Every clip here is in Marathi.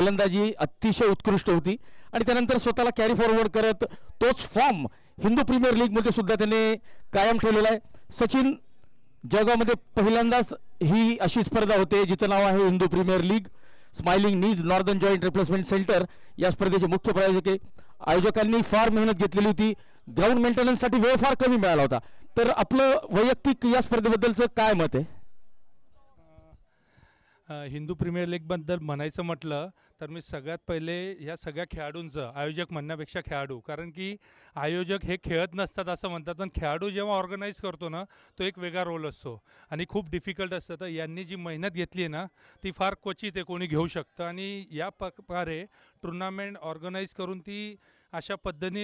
गोलंदाजी अतिशय उत्कृष्ट होती आणि त्यानंतर स्वतःला कॅरी फॉरवर्ड करत तोच फॉर्म हिंदू प्रीमियर लीगमध्ये सुद्धा त्याने कायम ठेवलेला आहे. सचिन, जळगावमध्ये पहिल्यांदाच ही अशी स्पर्धा होते जिचं नाव आहे हिंदू प्रीमियर लीग. स्माइलिंग नीज नॉर्दर्न जॉईंट रिप्लेसमेंट सेंटर या स्पर्धेचे मुख्य प्रायोजक आहे. आयोजकांनी फार मेहनत घेतलेली होती. ग्राउंड मेंटेनन्ससाठी वेळ फार कमी मिळाला होता. तर आपलं वैयक्तिक या स्पर्धेबद्दलचं काय मत आहे? हिंदू प्रीमियर लीगबद्दल म्हणायचं म्हटलं तर मी सगळ्यात पहिले ह्या सगळ्या खेळाडूंचं, आयोजक म्हणण्यापेक्षा खेळाडू, कारण की आयोजक हे खेळत नसतात असं म्हणतात, पण खेळाडू जेव्हा ऑर्गनाईज करतो ना तो एक वेगळा रोल असतो आणि खूप डिफिकल्ट असतं. तर यांनी जी मेहनत घेतली आहे ना ती फार क्वचित आहे कोणी घेऊ शकतं आणि या प्रकारे टुर्नामेंट ऑर्गनाईज करून ती अशा पद्धतीने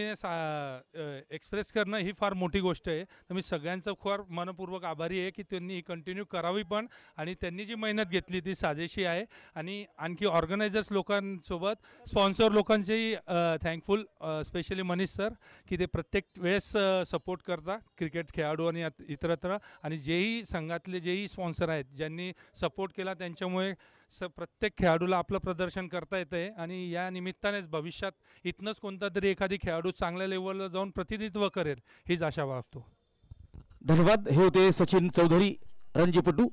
एक्सप्रेस करणं ही फार मोठी गोष्ट आहे. तर मी सगळ्यांचं फार मनपूर्वक आभारी आहे की त्यांनी ही कंटिन्यू करावी पण, आणि त्यांनी जी मेहनत घेतली ती साजेशी आहे. आणि आणखी ऑर्गनायझर्स लोकांसोबत स्पॉन्सर लोकांचेही थँकफुल, स्पेशली मनीष सर, की ते प्रत्येक वेळेस सपोर्ट करता क्रिकेट खेळाडू आणि इतरत्र, आणि जेही संघातले जेही स्पॉन्सर आहेत ज्यांनी सपोर्ट केला त्यांच्यामुळे प्रत्येक खेळाडूला आपलं प्रदर्शन करता येतं आहे. आणि या निमित्तानेच भविष्यात इथनंच कोणता तरी एखादी खेळाडू चांगल्या लेवलला जाऊन प्रतिनिधित्व करेल हीच आशा बाळगतो. धन्यवाद. हे होते सचिन चौधरी, रणजीपटू.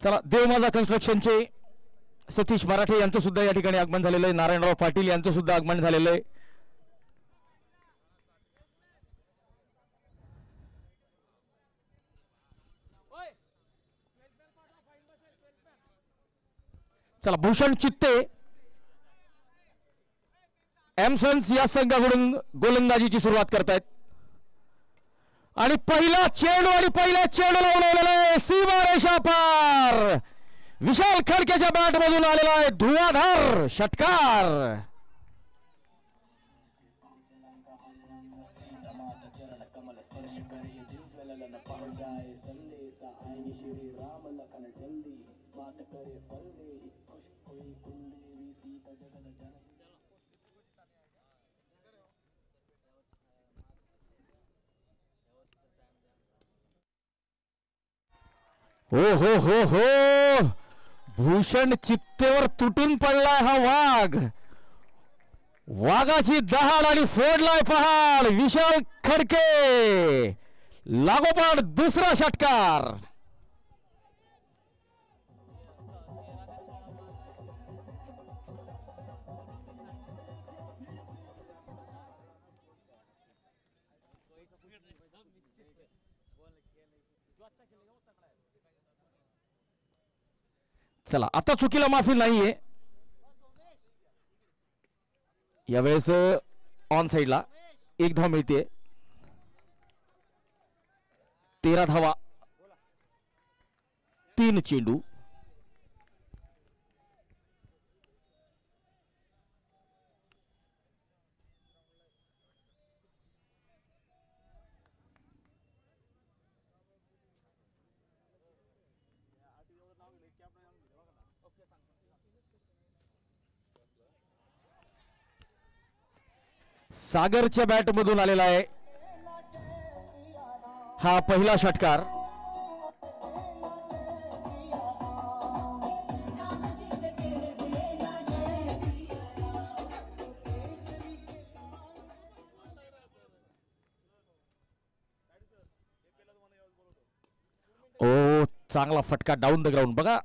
चला, देवमाजा कन्स्ट्रक्शनचे सतीश मराठे यांचं सुद्धा या ठिकाणी आगमन झालेलं आहे. नारायणराव पाटील यांचं सुद्धा आगमन झालेलं आहे. चला, भूषण चित्ते एमसन्स या संघाकडून गोलंदाजीची सुरुवात करतायत आणि पहिला चेंडू आणि पहिल्या चेंडूला उडवलेला आहे सीमारेषा पार. विशाल खडकेच्या बॅट मधून आलेला आहे धुवाधार षटकार. हो हो हो हो, भूषण चित्तेवर तुटून पडलाय हा वाघ. वाघाची दहाड आणि फोडलाय पहाड विशाल खडके. लागोपाठ दुसरा षटकार. चला, आता चुकीला माफी नाहीये. यावेळेस ऑन साइडला एक धाव मिळते. 13 धावा, 3 चेंडू. सागरच्या बॅट मधून आलेला आहे हा पहिला षटकार. ओ, चांगला फटका डाऊन द ग्राउंड. बघा,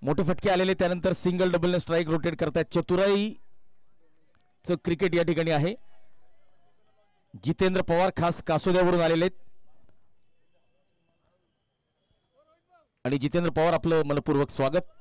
मोठे फटके आलेले, त्यानंतर सिंगल डबलने स्ट्राइक रोटेट करतायत. चतुराईचं क्रिकेट या ठिकाणी आहे. जितेंद्र पवार खास कासोद्यावरून आलेले. आणि जितेंद्र पवार आपलं मनपूर्वक स्वागत.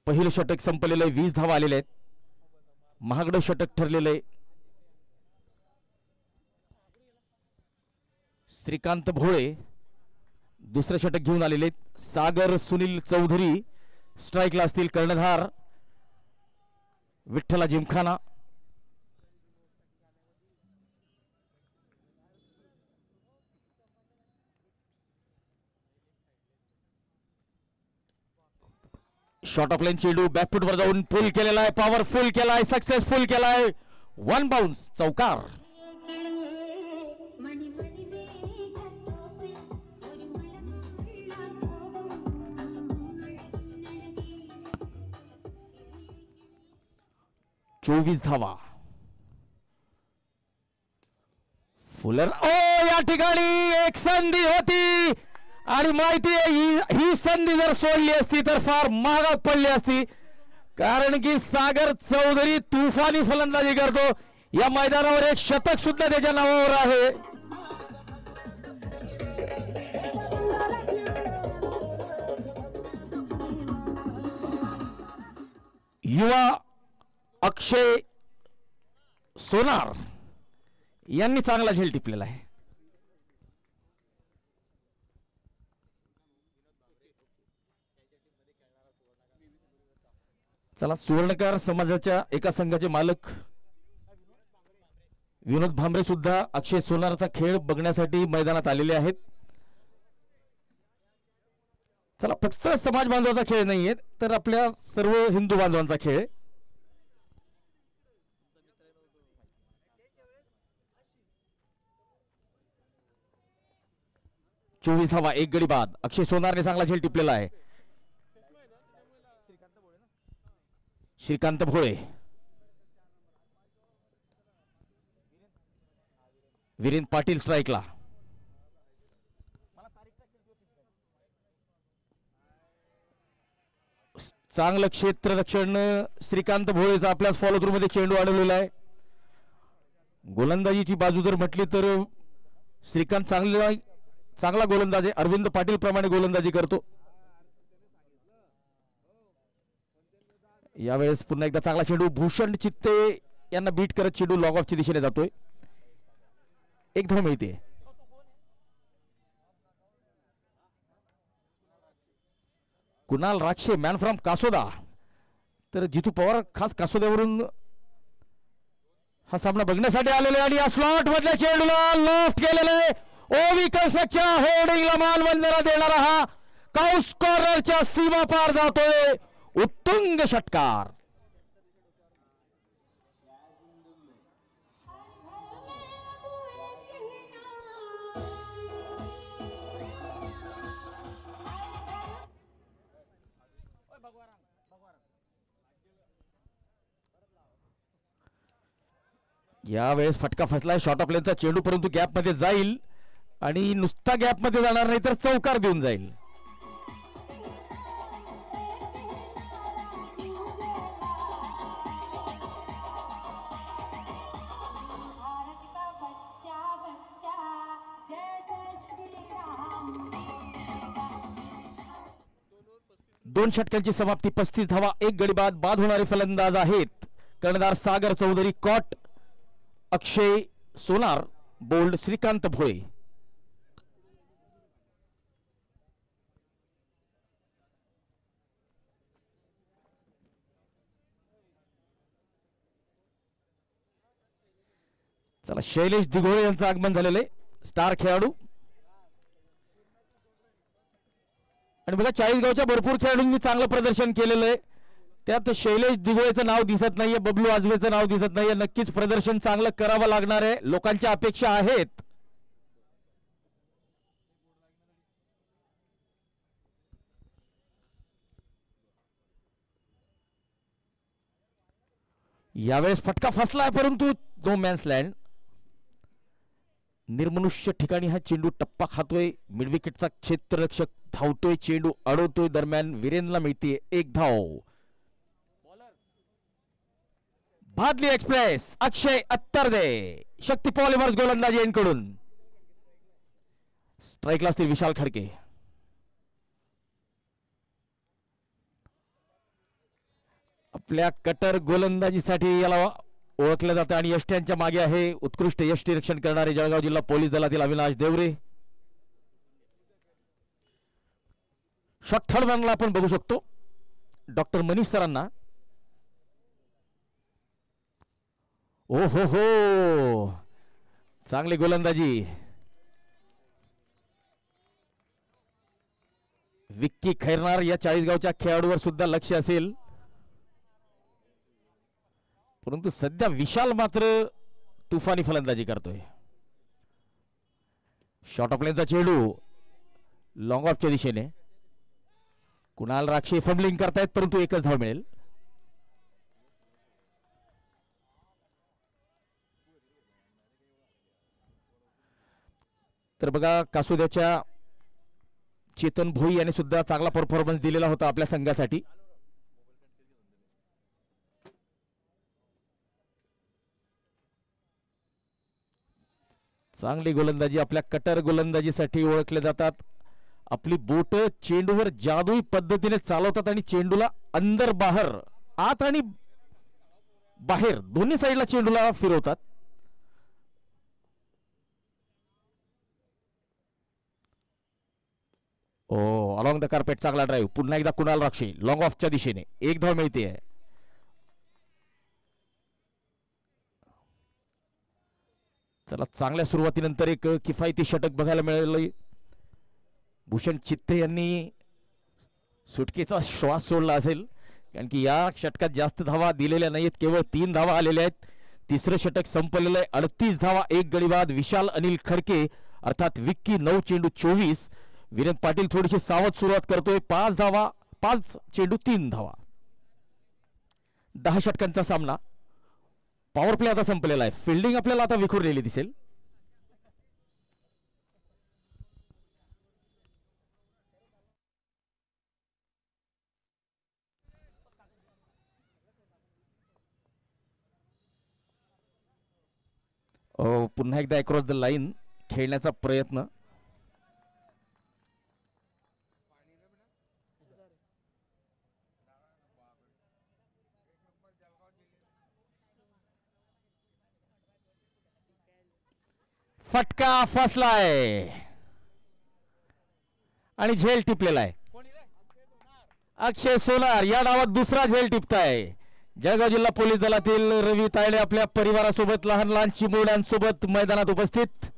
पहिलं षटक संपलेलं आहे. 20 धावा आलेल्या आहेत. महागडं षटक ठरलेलं आहे. श्रीकांत भोळे दुसरं षटक घेऊन आलेले आहेत. सागर सुनील चौधरी स्ट्राईकला असतील. कर्णधार विठ्ठला जिमखाना. शॉट ऑफ लाईन चेंडू बॅकफुट वर जाऊन पुल केलेला आहे. पॉवरफुल केलाय. सक्सेसफुल केलाय. वन बाउन्स चौकार. चोवीस धावा. फुलर या ठिकाणी एक संधी होती आणि माहिती आहे ही संधी जर सोडली असती तर फार महागात पडली असती. कारण की सागर चौधरी तुफानी फलंदाजी करतो. या मैदानावर एक शतक सुद्धा त्याच्या नावावर आहे. युवा अक्षय सोनार यांनी चांगला झेल टिपलेला आहे. चला, सुवर्णकार समाजाच्या एका संघाचे मालक विनोद भांबरे सुद्धा अक्षय सोनारचा खेळ बघण्यासाठी मैदानात आलेले आहेत. चला, फक्त समाज बांधवाचा खेळ नाहीये तर आपल्या सर्व हिंदू बांधवांचा खेळ. चोवीस धावा, एक गडी बाद. अक्षय सोनारने चांगला झेल टिपलेला आहे. श्रीकांत भोळे, वीरेंद्र पाटील स्ट्राईकला. चांगलं क्षेत्ररक्षण श्रीकांत भोळेचा आपल्याच फॉलो थ्रू मध्ये चेंडू अडवलेला आहे. गोलंदाजीची बाजू जर म्हटली तर श्रीकांत चांगला गोलंदाज आहे. अरविंद पाटील प्रमाणे गोलंदाजी करतो. यावेळेस पुन्हा एकदा चांगला चेंडू. भूषण चित्ते यांना बीट करत चेंडू लॉग ऑफच्या दिशेने जातोय. एक धाव मिळते. Kunal Rakshe man from Kasoda. तर जितू पवार खास कासोद्यावरून हा सामना बघण्यासाठी आलेले आणि या स्लॉट मधल्या चेंडूला लॉफ्ट केलेले. ओवी कंस्ट्रक्टच्या होर्डिंगला मानवंदना देणारा हा काउस कॉर्नरच्या सीमा पार जातोय. उत्तुंग षटकार. यावेळेस फटका फसलाय. शॉर्ट ऑफ लेनचा चेंडू परंतु गॅप मध्ये जाईल आणि नुसता गॅप मध्ये जाणार नाही तर चौकार देऊन जाईल. दोन षटकांची समाप्ती. 35 धावा, एक गडी बाद. बाद होणारे फलंदाज आहेत कर्णधार सागर चौधरी, कॉट अक्षय सोनार, बोल्ड श्रीकांत भोळे. चला शैलेश दिघोळे यांचं आगमन झालेलं आहे, स्टार खेळाडू. आणि बघा चाळीसगावच्या भरपूर खेळाडूंनी चांगलं प्रदर्शन केलेलं आहे. त्यात शैलेश दिघोळेचं नाव दिसत नाहीये, बबलू आजवेचं नाव दिसत नाहीये. नक्कीच प्रदर्शन चांगलं करावं लागणार आहे, लोकांच्या अपेक्षा आहेत. यावेळेस फटका फसलाय, परंतु नो मॅन्स लँड. निर्मनुष्य ठिकाणी हा चेंडू टप्पा खातोय. मिडविकेटचा क्षेत्ररक्षक धावतोय, चेंडू अडवतोय. दरम्यान वीरेनला मिळते एक धाव. भादली एक्सप्रेस अक्षय अत्तरदे, शक्ती पॉलिमर्स गोलंदाजी यांकडून. स्ट्राईकला असतील विशाल खडके. आपल्या कटर गोलंदाजीसाठी याला ओळखलं जातं आणि यष्ट्यांच्या मागे आहे उत्कृष्ट यष्टी रक्षण करणारे जळगाव जिल्हा पोलीस दलातील अविनाश देवरे. शॉट थर्ड मॅनला आपण बघू शकतो डॉक्टर मनीष सरांना. ओ हो हो, चांगली गोलंदाजी. विक्की खैरनार या चाळीसगावच्या खेळाडूवर सुद्धा लक्ष असेल, परंतु सध्या विशाल मात्र तुफानी फलंदाजी करतोय. शॉर्ट ऑफ लेनचा चेंडू लॉंग ऑफच्या दिशेने. कुणाल राक्षे फंबलिंग करतायत, परंतु एकच धाव मिळेल. तर बघा कासुद्याच्या चेतन भोई याने सुद्धा चांगला परफॉर्मन्स दिलेला होता आपल्या संघासाठी. चांगली गोलंदाजी. आपल्या कटर गोलंदाजीसाठी ओळखले जातात. आपली बोट चेंडूवर जादुई पद्धतीने चालवतात आणि चेंडूला अंदर बाहेर, आत आणि बाहेर दोन्ही साईडला चेंडूला फिरवतात. ओ अलॉंग द कार्पेट, चांगला ड्राईव्ह. पुन्हा एकदा कुणाल राक्षे लॉंग ऑफच्या दिशेने, एक धाव मिळते. चला चांगल्या सुरुवातीनंतर एक किफायती षटक बघायला मिळालं. भूषण चित्ते यांनी सुटकेचा श्वास सोडला असेल, कारण की या षटकात जास्त धावा दिलेल्या नाहीत, केवळ 3 धावा आलेल्या आहेत. तिसरं षटक संपलेलं आहे, 38 धावा, 1 गडी बाद. विशाल अनिल खडके अर्थात विक्की 9 चेंडू 24. वीरेन पाटील थोडीशी सावध सुरुवात करतोय, 5 धावा, 5 चेंडू 3 धावा. 10 षटकांचा सामना. पॉवर प्ले आता संपलेला आहे. फिल्डिंग आपल्याला आता विखुरलेली दिसेल. पुन्हा एकदा अक्रॉस द लाईन खेळण्याचा प्रयत्न. फटका फसलाय आणि झेल टिपलेला आहे. अक्षय सोनार या डावात दुसरा झेल टिपताय. जळगाव जिल्हा पोलीस दलातील रवी तायडे आपल्या परिवारासोबत, लहान लहान चिमुरड्यांसोबत मैदानात उपस्थित.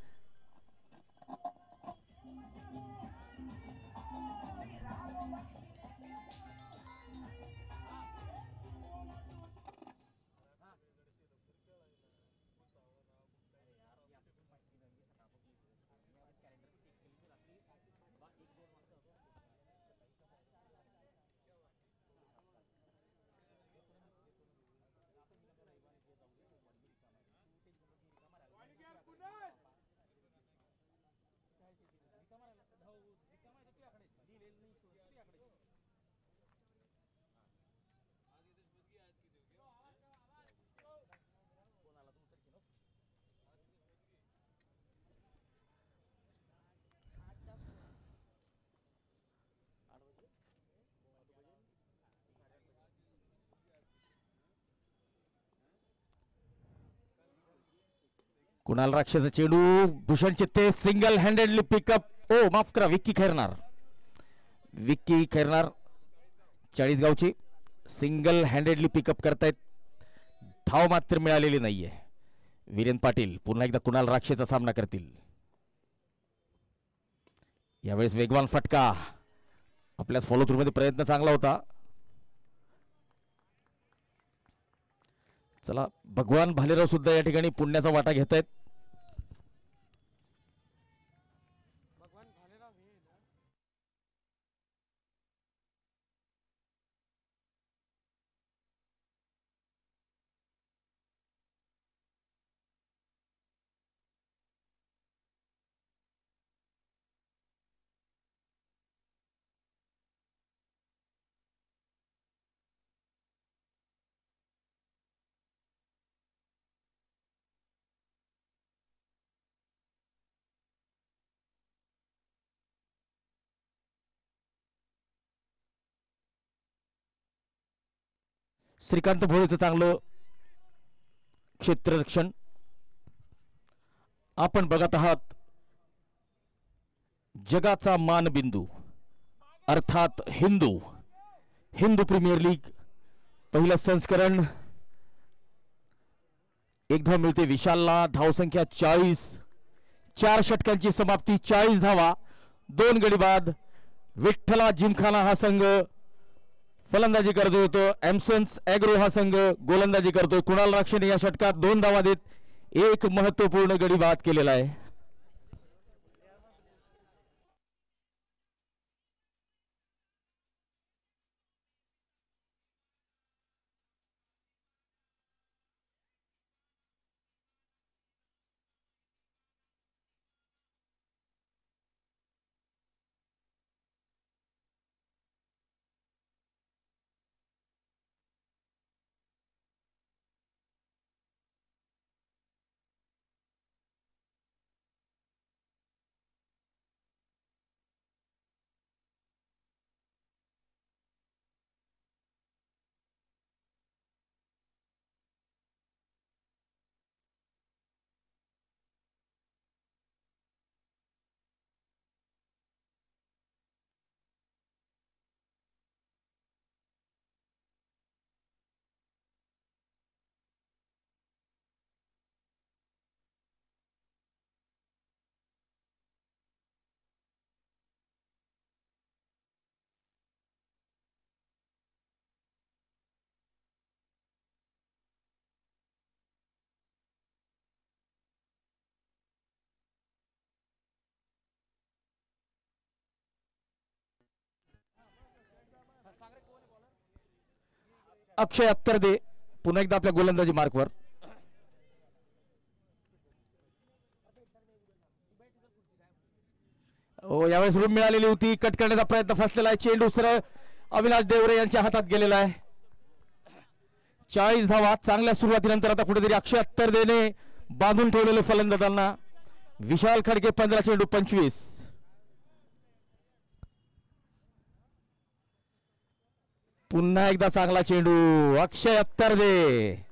कुणाल राक्षेचा चेंडू, भूषण चित्ते सिंगल हँडेडली पिकअप. ओ माफ करा, विक्की खैरनार. विक्की खैरनार वीरेन पाटील पुन्हा एकदा कुणाल राक्षेचा सामना करतील. यावेळेस वेगवान फटका, आपल्या फॉलो थ्रू मध्ये प्रयत्न चांगला होता. चला भगवान भालेराव सुद्धा या ठिकाणी पुण्याचा वाटा घेत आहेत. श्रीकांत भोळेचं चांगलं क्षेत्ररक्षण. आपण बघत आहात जगाचा मानबिंदू अर्थात हिंदू प्रीमियर लीग पहिलं संस्करण. एक धाव मिळते विशालला, धावसंख्या 40, 4 षटकांची समाप्ती, 40 धावा, 2 गडी बाद. विठ्ठला जिमखाना हा संघ फलंदाजी करतोय, तो एमसन्स ॲग्रो हा संघ गोलंदाजी करतोय. कुणाल राक्षेने या षटकात 2 धावा देत एक महत्वपूर्ण गडी बाद केलेला आहे. अक्षय अत्तरदे पुन्हा एकदा आपल्या गोलंदाजी मार्कवर. यावेळेस रूम मिळालेली होती, कट करण्याचा प्रयत्न फसलेला आहे. चेंडू सरळ अविनाश देवरे यांच्या हातात गेलेला आहे. 40 धावा चांगल्या सुरुवातीनंतर आता कुठेतरी अक्षय अत्तरदेने बांधून ठेवलेले फलंदाजांना. विशाल खडके 15 चेंडू 25. पुन्हा एकदा चांगला चेंडू अक्षय अत्तरदे.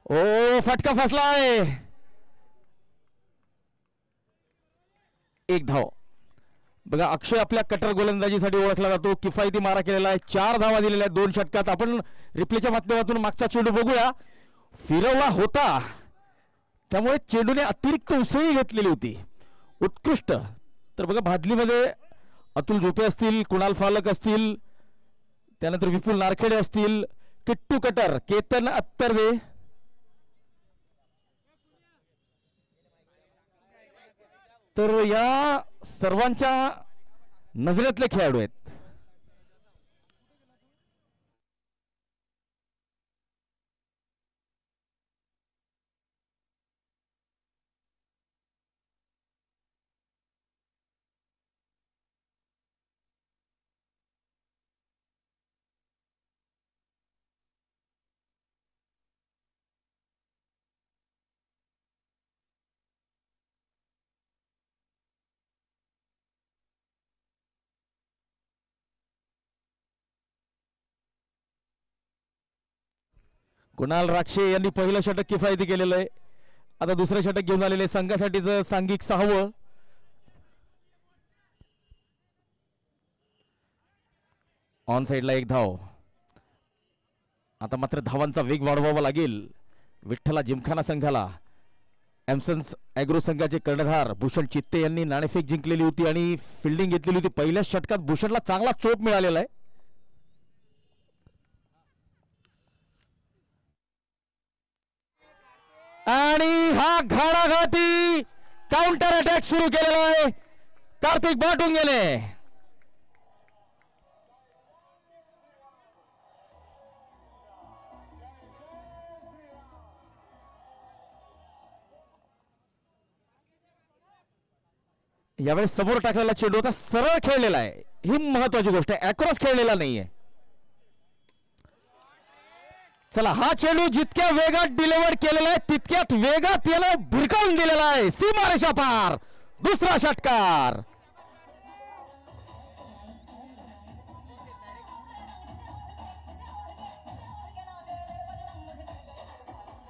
ओ फटका फसलाय. एक धाव. बघा अक्षय आपल्या कटर गोलंदाजीसाठी ओळखला जातो, किफायती मारा केलेला आहे. 4 धावा दिलेल्या आहेत 2 षटकात. आपण रिप्लेच्या माध्यमातून मागचा चेंडू बघूया. फिरवला होता त्यामुळे चेंडूने अतिरिक्त उसळी घेतलेली होती. उत्कृष्ट. तर बघा भादलीमध्ये अतुल झोपे असतील, कुणाल फालक असतील, त्यानंतर विपुल नारखेडे असतील, किट्टू कटर, केतन अत्तरदे, तर या सर्वांच्या नजरेतले खेळाडू आहेत. कुणाल राक्षे यांनी पहिलं षटक किफायती केलेलं आहे आता दुसरं षटक घेऊन आलेले संघासाठीच सांघिक 6वं. ऑन साइडला 1 धाव. आता मात्र धावांचा वेग वाढवावा लागेल विठ्ठला जिमखाना संघाला. एमसन्स ॲग्रो संघाचे कर्णधार भूषण चित्ते यांनी नाणेफेक जिंकलेली होती आणि फिल्डिंग घेतलेली होती. पहिल्याच षटकात भूषणला चांगला चोप मिळालेला आहे. आणि हा घाडाघाटी काउंटर अटॅक सुरू केलेला आहे कार्तिक बाटुंगेने. यावेळेस समोर टाकलेला चेंडू आता सरळ खेळलेला आहे. ही महत्वाची गोष्ट आहे. अक्रॉस खेळलेला नाहीये. चला हा चेंडू जितक्या वेगात डिलिव्हर केलेला आहे तितक्यात वेगात याला भिरकावून दिलेला आहे सीमारेषा पार. दुसरा षटकार.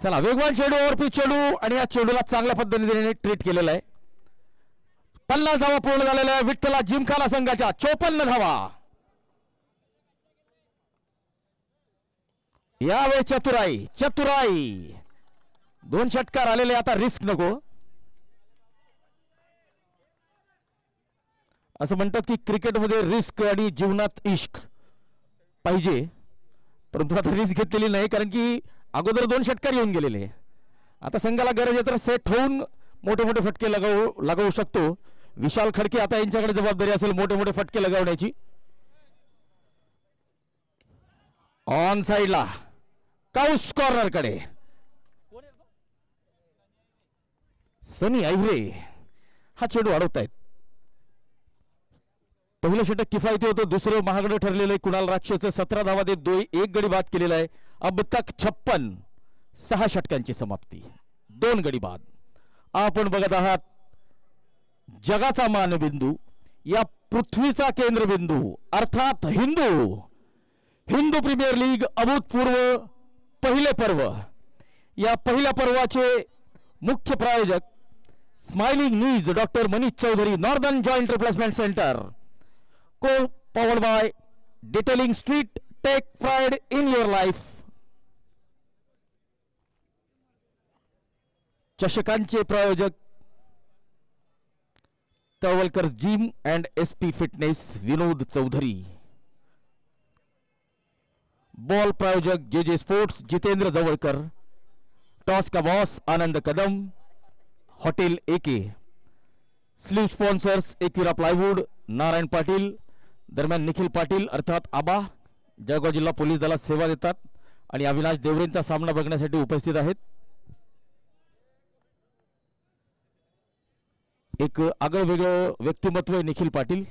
चला वेगवान चेंडू ओव्हरपिच चेंडू आणि या चेंडूला चांगल्या पद्धतीने ट्रीट केलेला आहे. 50 धावा पूर्ण झालेल्या आहे विठ्ठला जिमखाना संघाच्या. 54 धावा. यावेळी चतुराई चतुराई. 2 षटकार आलेले. आता रिस्क नको. असं म्हणतात की क्रिकेटमध्ये रिस्क आणि जीवनात इश्क पाहिजे, परंतु आता रिस्क घेतलेली नाही कारण की अगोदर 2 षटकार येऊन गेलेले. आता संघाला गरज आहे तर सेट होऊन मोठे मोठे फटके लगावू शकतो. विशाल खडके आता यांच्याकडे जबाबदारी असेल मोठे मोठे फटके लगावण्याची. ऑन साइडला काउस कॉर्नर कडे सनी आहिरे हा चेंडू अडवतायत. पहिलं षटक किफायती होतं. दुसरं महागडं ठरलेलं आहे. कुणाल राक्षसचं 17 धावा देत 1 गडी बाद केलेला आहे. अब तक 56. 6 षटकांची समाप्ती. 2 गडी बाद. आपण बघत आहात जगाचा मानबिंदू, या पृथ्वीचा केंद्रबिंदू अर्थात हिंदू प्रीमियर लीग अभूतपूर्व पहिले पर्व. या पहिल्या पर्वाचे मुख्य प्रायोजक smiling news doctor Manish Chaudhari, northern joint replacement centre, co powered by detailing street, take pride in your life. चषकांचे प्रायोजक Talwalkar gym and SP fitness Vinod Chaudhari. Ball प्रायोजक J sports Jitendra Jawalkar. Toss का boss Anand Kadam, hotel AK. Sleeve sponsors Ekvira plywood, Narayan Patil. दरम्यान निखिल पाटील अर्थात आबा जळगाव जिल्हा पोलीस दलात सेवा देतात आणि अविनाश देवरेंचा सामना बघण्यासाठी उपस्थित आहेत. एक आगळं वेगळं व्यक्तिमत्व आहे निखिल पाटील.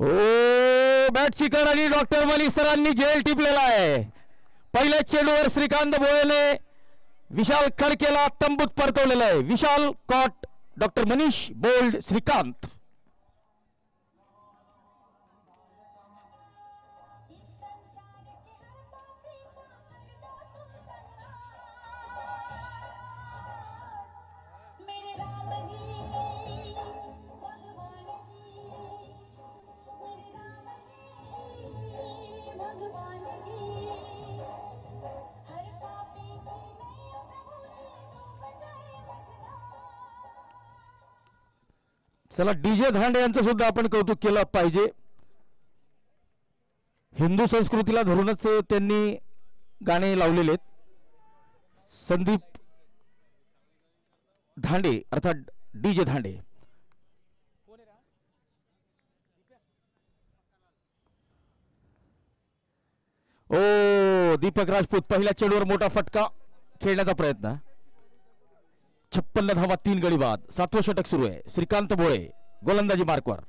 हो बॅटची कड आणि डॉक्टर मनीष सरांनी जेल टिपलेला आहे. पहिल्या चेंडूवर श्रीकांत भोळेने विशाल खडकेला तंबूत परतवलेला आहे. Vishal caught doctor Manish bold Shrikant. चला डीजे धांडे यांचं सुद्धा आपण कौतुक केलं पाहिजे. हिंदू संस्कृतीला धरूनच त्यांनी गाणे लावलेले आहेत. संदीप धांडे अर्थात डीजे धांडे. ओ दीपक राजपूत पहिल्या चेंडूवर मोठा फटका खेळण्याचा प्रयत्न. 56 धावा 3 गडी बाद. 7वं षटक सुरू आहे. श्रीकांत भोळे गोलंदाजी मार्कवर.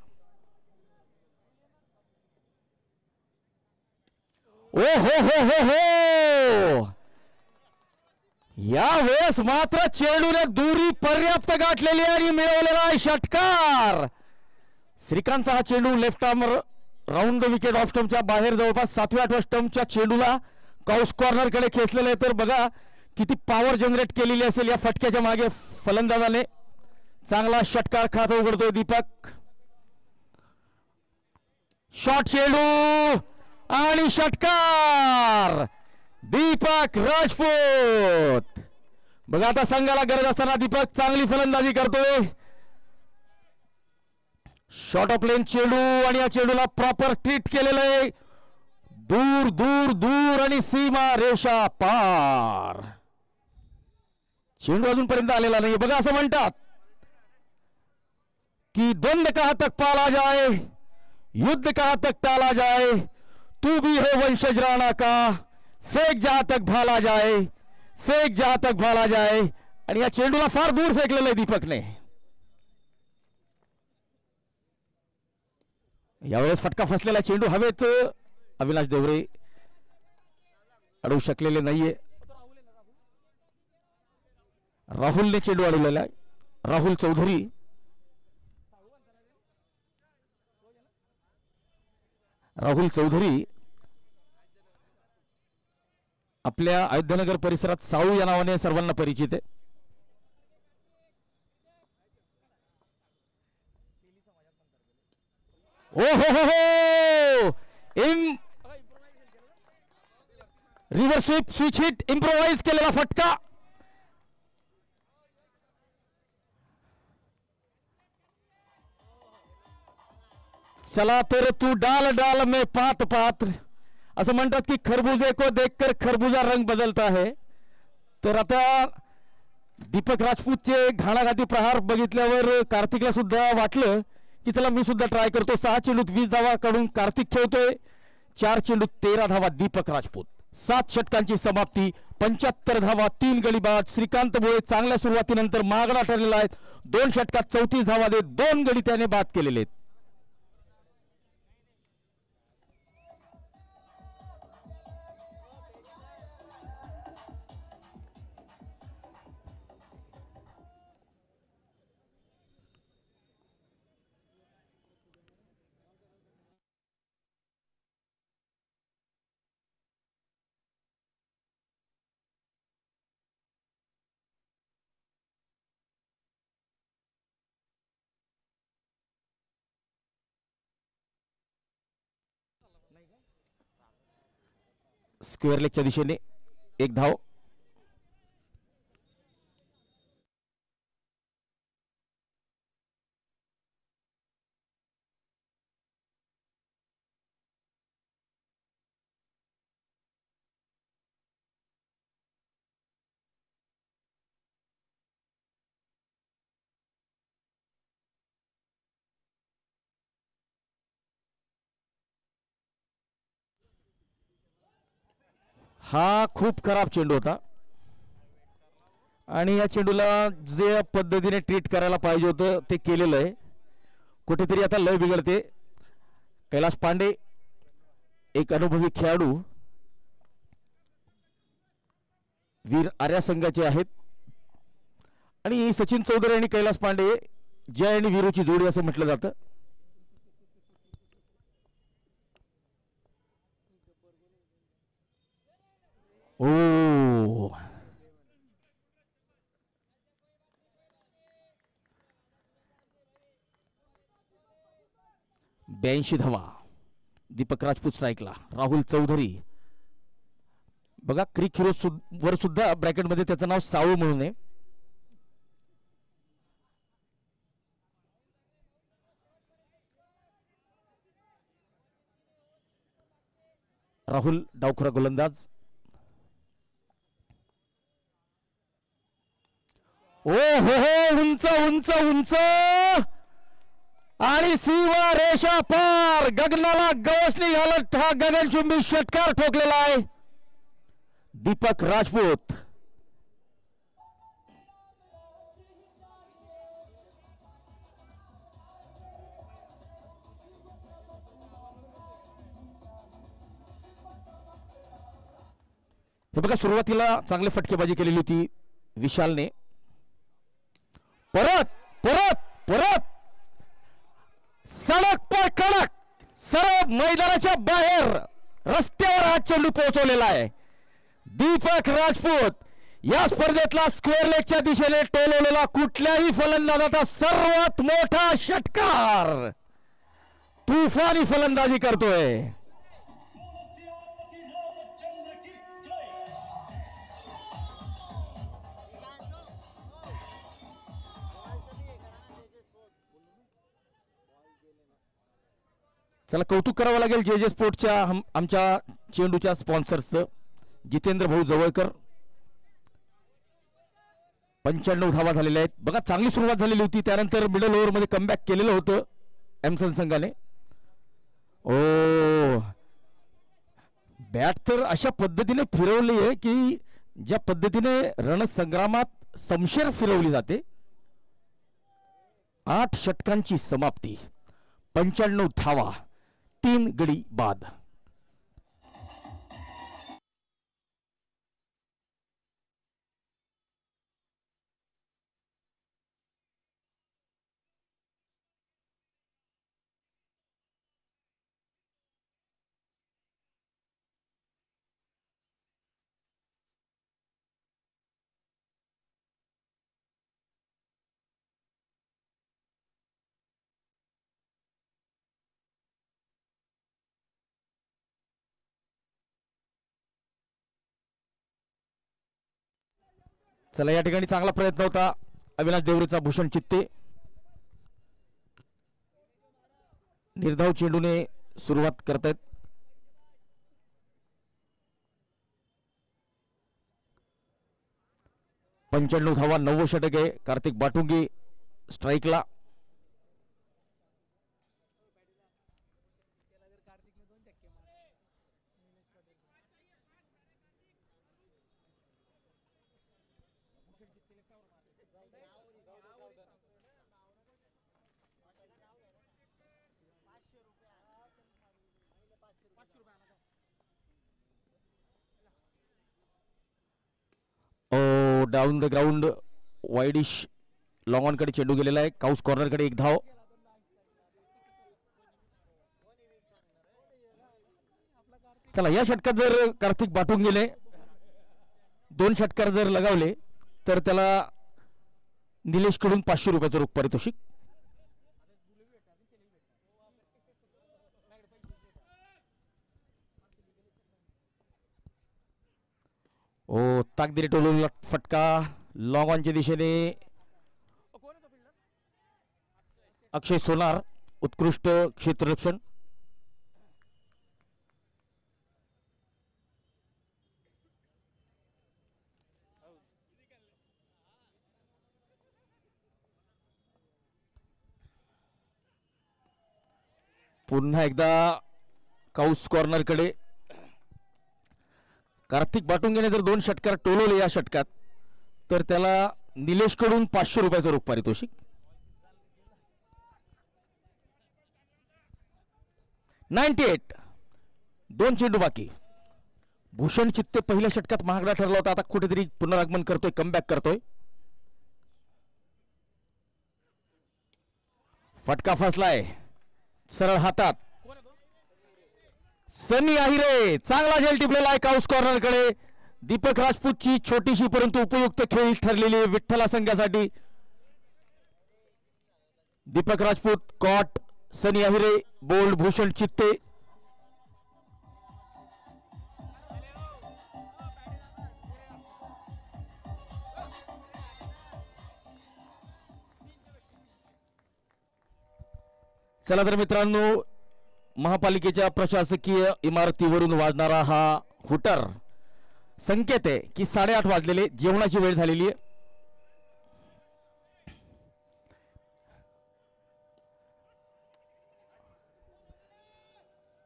ओ हो हो हो हो यावेळेस मात्र चेंडूने दुरी पर्याप्त गाठलेली आणि मिळवलेला आहे षटकार. श्रीकांतचा हा चेंडू left arm round the wicket off स्टंपच्या बाहेर जवळपास 7व्या-8व्या स्टंपच्या चेंडूला काउस कॉर्नर कडे खेचलेलं आहे. तर बघा किती पॉवर जनरेट केलेली असेल या फटक्याच्या मागे फलंदाजाने. चांगला षटकार खातं उघडतोय दीपक. शॉट चेंडू आणि षटकार दीपक राजपूत. बघा आता संघाला गरज असताना दीपक चांगली फलंदाजी करतोय. शॉट ऑफ लेन चेंडू आणि या चेंडूला प्रॉपर ट्रीट केलेलं आहे. दूर दूर दूर आणि सीमा रेषा पार. चेंडू अजूनपर्यंत आलेला नाही. बघा असं म्हणतात की द्वंद्व कहां तक पाला जाए, युद्ध कहां तक टाला जाए, तू भी हो वंशज राणा का, फेक जहां तक भाला जाए, फेक जहां तक भाला जाए. आणि या चेंडूला फार दूर फेकलेलं आहे दीपकने. यावेळेस फटका फसलेला चेंडू हवेत. अविनाश देवरे अडवू शकलेले नाहीये. राहुलने चेंडू अडवलेला आहे. राहुल चौधरी. राहुल चौधरी आपल्या अयोध्यानगर परिसरात साऊ या नावाने सर्वांना परिचित आहे. ओ हो reverse sweep switch hit improvise केलेला फटका. चला तर तू डाल डाल में पात पात. असं म्हणतात की खरबूजे को देखकर खरबूजा रंग बदलता है. तर आता दीपक राजपूतचे घाणाघाती प्रहार बघितल्यावर कार्तिकला सुद्धा वाटलं की चला मी सुद्धा ट्राय करतो. 6 चेंडूत 20 धावा काढून कार्तिक खेळतोय. 4 चेंडूत 13 धावा दीपक राजपूत. 7 षटकांची समाप्ती. 75 धावा 3 गडी बाद. श्रीकांत भोळे चांगल्या सुरुवातीनंतर मागणा ठरलेला आहे. 2 षटकात 34 धावा देत 2 गडी त्याने बाद केलेले आहेत. स्क्वेअर लेगच्या दिशेने 1 धाव. हा खूप खराब चेंडू होता आणि या चेंडूला जे पद्धतीने ट्रीट करायला पाहिजे होतं ते केलेलं आहे. कुठेतरी आता लय बिघडते. कैलास पांडे एक अनुभवी खेळाडू वीर आर्या संघाचे आहेत आणि सचिन चौधरी आणि कैलास पांडे जय आणि वीरूची जोडी असं म्हटलं जातं. ओ 82 धावा दीपक राजपूत स्ट्राईकला. राहुल चौधरी बघा क्रिक हिरो वर सुद्धा ब्रॅकेटमध्ये त्याचं नाव साऊ म्हणून आहे. राहुल डावखुरा गोलंदाज. ओ हो उंच उंच उंच आणि सीमा रेषा पार. गगनाला गवसणी घालत हा गगनचुंबी षटकार ठोकलेला आहे दीपक राजपूत. हे बघा सुरुवातीला चांगली फटकेबाजी केलेली होती विशालने. परत परत परत सडक पर कडक सरळ मैदानाच्या बाहेर रस्त्यावर हा चेंडू पोहोचवलेला आहे. दीपक राजपूत या स्पर्धेतला स्क्वेअर लेगच्या दिशेने टोलवलेला कुठल्याही फलंदाजाचा सर्वात मोठा षटकार. तुफानी फलंदाजी करतोय. चला कौतुक करावं लागेल जे जे स्पोर्ट्सच्या आमच्या चेंडूच्या स्पॉन्सर्सचं. जितेंद्र भाऊ जवळकर 95 धावा झालेल्या आहेत. बघा चांगली सुरुवात झालेली होती. त्यानंतर मिडल ओव्हरमध्ये कमबॅक केलेलं होतं एमसन संघाने. ओ बॅट तर अशा पद्धतीने फिरवली आहे की ज्या पद्धतीने रणसंग्रामात समशेर फिरवली जाते. 8 षटकांची समाप्ती, 95 धावा, 3 गडी बाद. चला या ठिकाणी चांगला प्रयत्न होता अविनाश देवरेचा. भूषण चित्ते निर्धाव चेंडूने सुरुवात करतायत. पंच्याण्णव धावा, 90 षटक आहे. कार्तिक बाटुंगी स्ट्राईकला. Down the ground wideish long on कडे चेंडू गेलेला आहे. काउस कॉर्नर कडे 1 धाव. चला या षटकात जर कार्तिक बाटून गेले 2 षटकार जर लगावले तर त्याला निलेश कडून 500 रुपयाचं रोख पारितोषिक. ओ ताकदीने टोलवलेला फटका लॉंग ऑनच्या दिशेने. अक्षय सोनार उत्कृष्ट क्षेत्ररक्षण. पुन्हा एकदा काउस कॉर्नर कडे. कार्तिक बाटुंगेने जर 2 षटकार टोलवले या षटकात तर त्याला निलेश कडून 500 रुपयाचं रोख पारितोषिक. 98, 2 चेंडू बाकी. भूषण चित्ते पहिल्या षटकात महागडा ठरला होता. आता कुठेतरी पुनरागमन करतोय, कमबॅक करतोय. फटका फसलाय सरळ हातात. सनी आहिरे चांगला झेल टिपलेला आहे काउस कॉर्नर कडे. दीपक राजपूतची छोटीशी परंतु उपयुक्त खेळी ठरलेली विठ्ठला संघासाठी. दीपक राजपूत कॉट, सनी आहिरे बोल्ड, भूषण चित्ते. चला तर मित्रांनो, महापालिकेच्या प्रशासकीय इमारतीवरून वाजणारा हा हुटर संकेत आहे की 8:30 वाजलेले, जेवणाची वेळ झालेली आहे.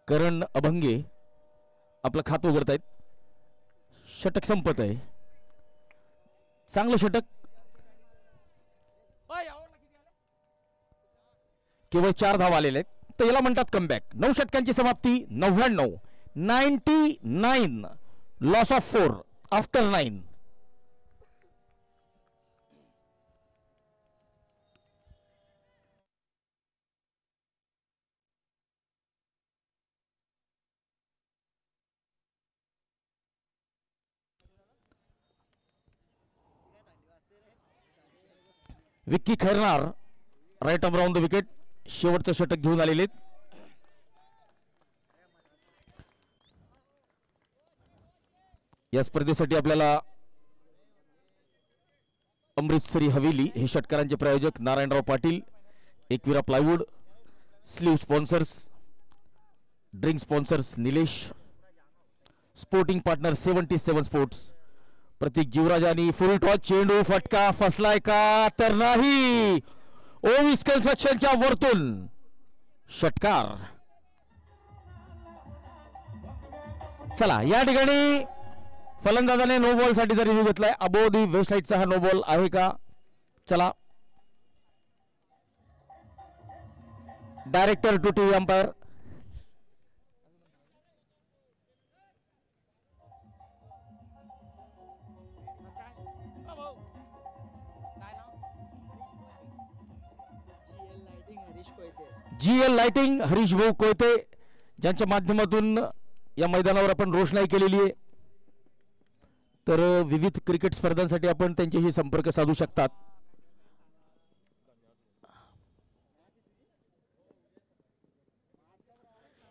करण अभंगे आपलं खातं उघडतायत. षटक संपत आहे. चांगलं षटक. केवळ 4 धावा आलेले आहेत. तर याला म्हणतात कमबॅक. 9 षटकांची समाप्ती. 99 loss of 4. After 9. Vicky Khairnar right arm round the wicket, शेवटचं षटक घेऊन आलेले. या स्पर्धेसाठी आपल्याला अमृतसरी हवेली हे षटकारांचे प्रायोजक Narayanrao Patil, Ekvira plywood, sleeve sponsors, drink sponsors Nilesh, sporting partner 77 sports, Pratik Jivrajani full toss, चेंडू फटका फसलाय का तर नाही, ओविस कन्स्ट्रक्शनच्या वरतून षटकार. चला या ठिकाणी फलंदाजाने नो बॉल साठी जरी रिव्ह्यू घेतलाय. अबो दी वेस्ट हाईटचा हा नो बॉल आहे का? चला director to TV umpire. GL lighting Harish भाऊ कोयते ज्यांच्या माध्यमातून या मैदानावर आपण रोषणाई केलेली आहे. तर विविध क्रिकेट स्पर्धांसाठी आपण त्यांच्याशी संपर्क साधू शकतात.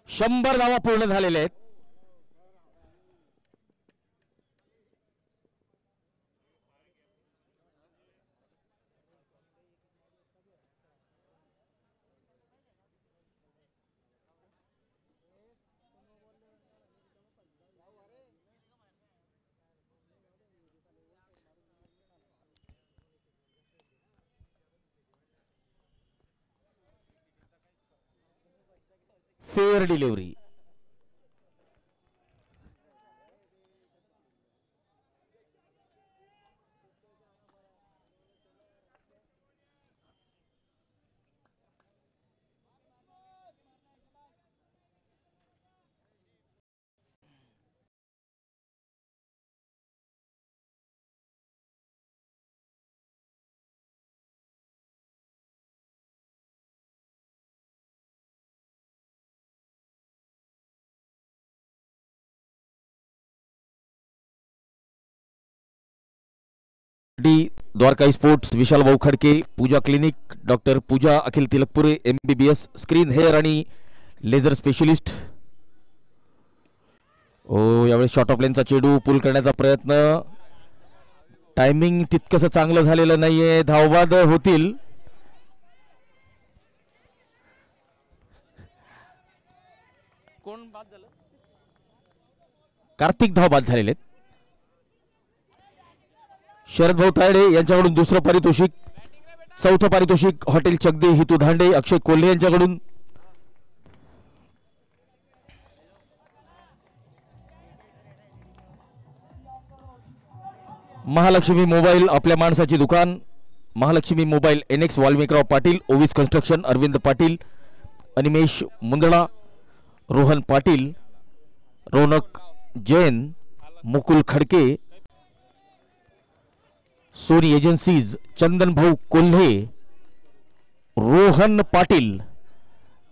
शंभर धावा पूर्ण झालेल्या आहेत. Fair delivery. Dwarka sports, Vishal भाऊ Khadke, Pooja clinic, doctor Pooja Akhil Tilakpure, MBBS, screen hair आणि लेझर स्पेशलिस्ट. ओ यावेळेस शॉर्ट ऑफ लेनचा चेंडू पुल करण्याचा प्रयत्न, टायमिंग तितकंसं चांगलं झालेलं नाहीये. धावबाद होतील. कोण बाद झालं? कार्तिक धावबाद झालेले. शरद भाऊ तायडे यांच्याकडून दुसरं पारितोषिक, चौथं पारितोषिक हॉटेल चकदे हितू धांडे, अक्षय कोल्हे यांच्याकडून. महालक्ष्मी मोबाईल आपल्या माणसाची दुकान, Mahalaxmi mobile NX Walmikrao Patil, Ovis construction Arvind Patil, Animesh Mundada, Rohan Patil, Raunak Jain, Mukul Khadke, Sony agencies, Chandan भाऊ कोल्हे, रोहन पाटील,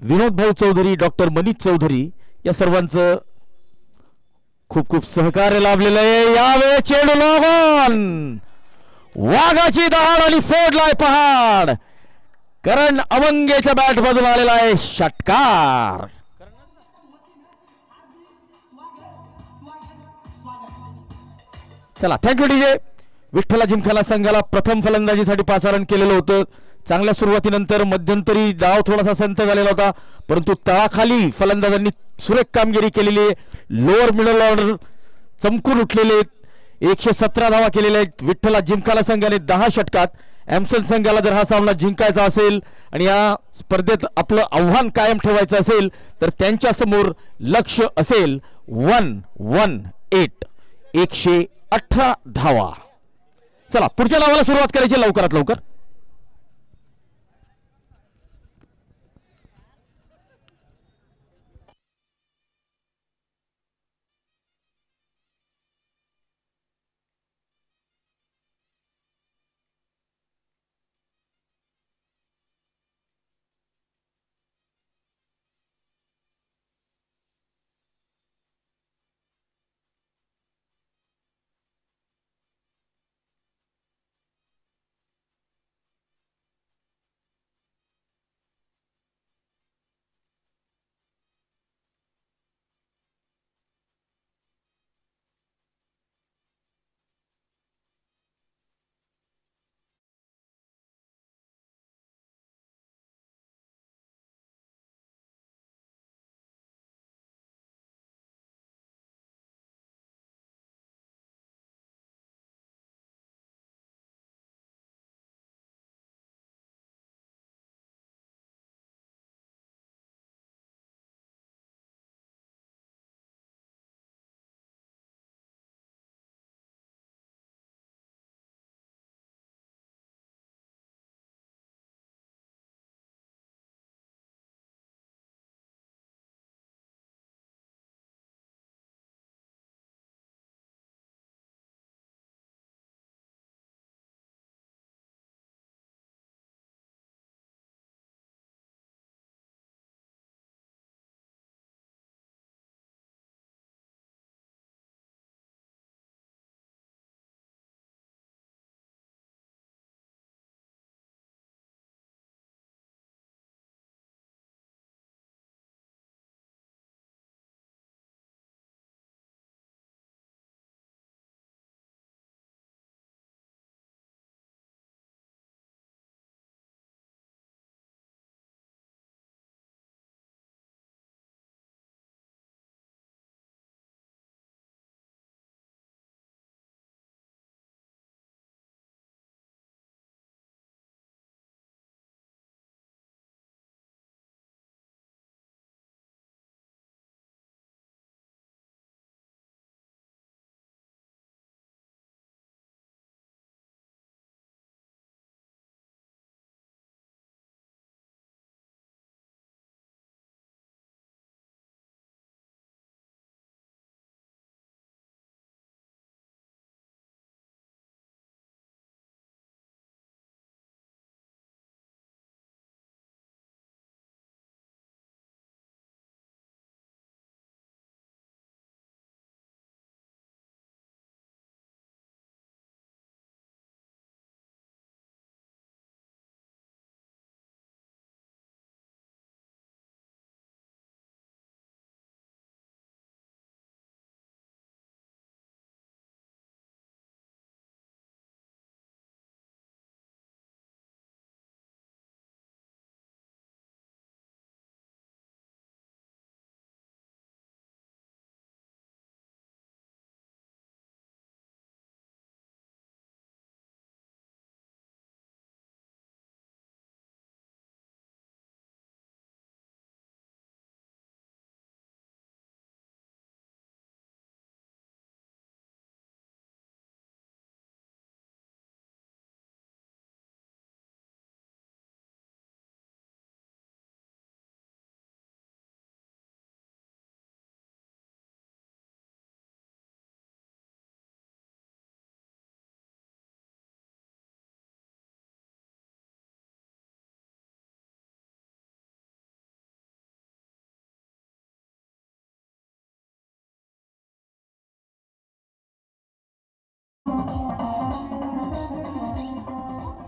विनोद भाऊ चौधरी, डॉक्टर मनीष चौधरी या सर्वांचं खूप खूप सहकार्य लाभलेलं आहे. यावेळी चेंडू लागून वाघाची दहाड आणि फोडलाय पहाड. करण अवंगेच्या बॅट मधून आलेला आहे षटकार. चला थँक्यू डीजे. विठ्ठला जिमखाना संघाला प्रथम फलंदाजीसाठी पाचारण केलेलं होतं. चांगल्या सुरुवातीनंतर मध्यंतरी डाव थोडासा संत झालेला होता, परंतु तळाखाली फलंदाजांनी सुरेख कामगिरी केलेली आहे. लोअर मिडल ऑर्डर चमकून उठलेले 117 धावा केलेल्या आहेत. विठ्ठला जिमखाना संघाने 10 षटकात. एमसन संघाला जर हा सामना जिंकायचा असेल आणि या स्पर्धेत आपलं आव्हान कायम ठेवायचं असेल तर त्यांच्या समोर लक्ष असेल 118 118 धावा. चला पुढच्या डावाला सुरुवात करायची लवकरात लवकर.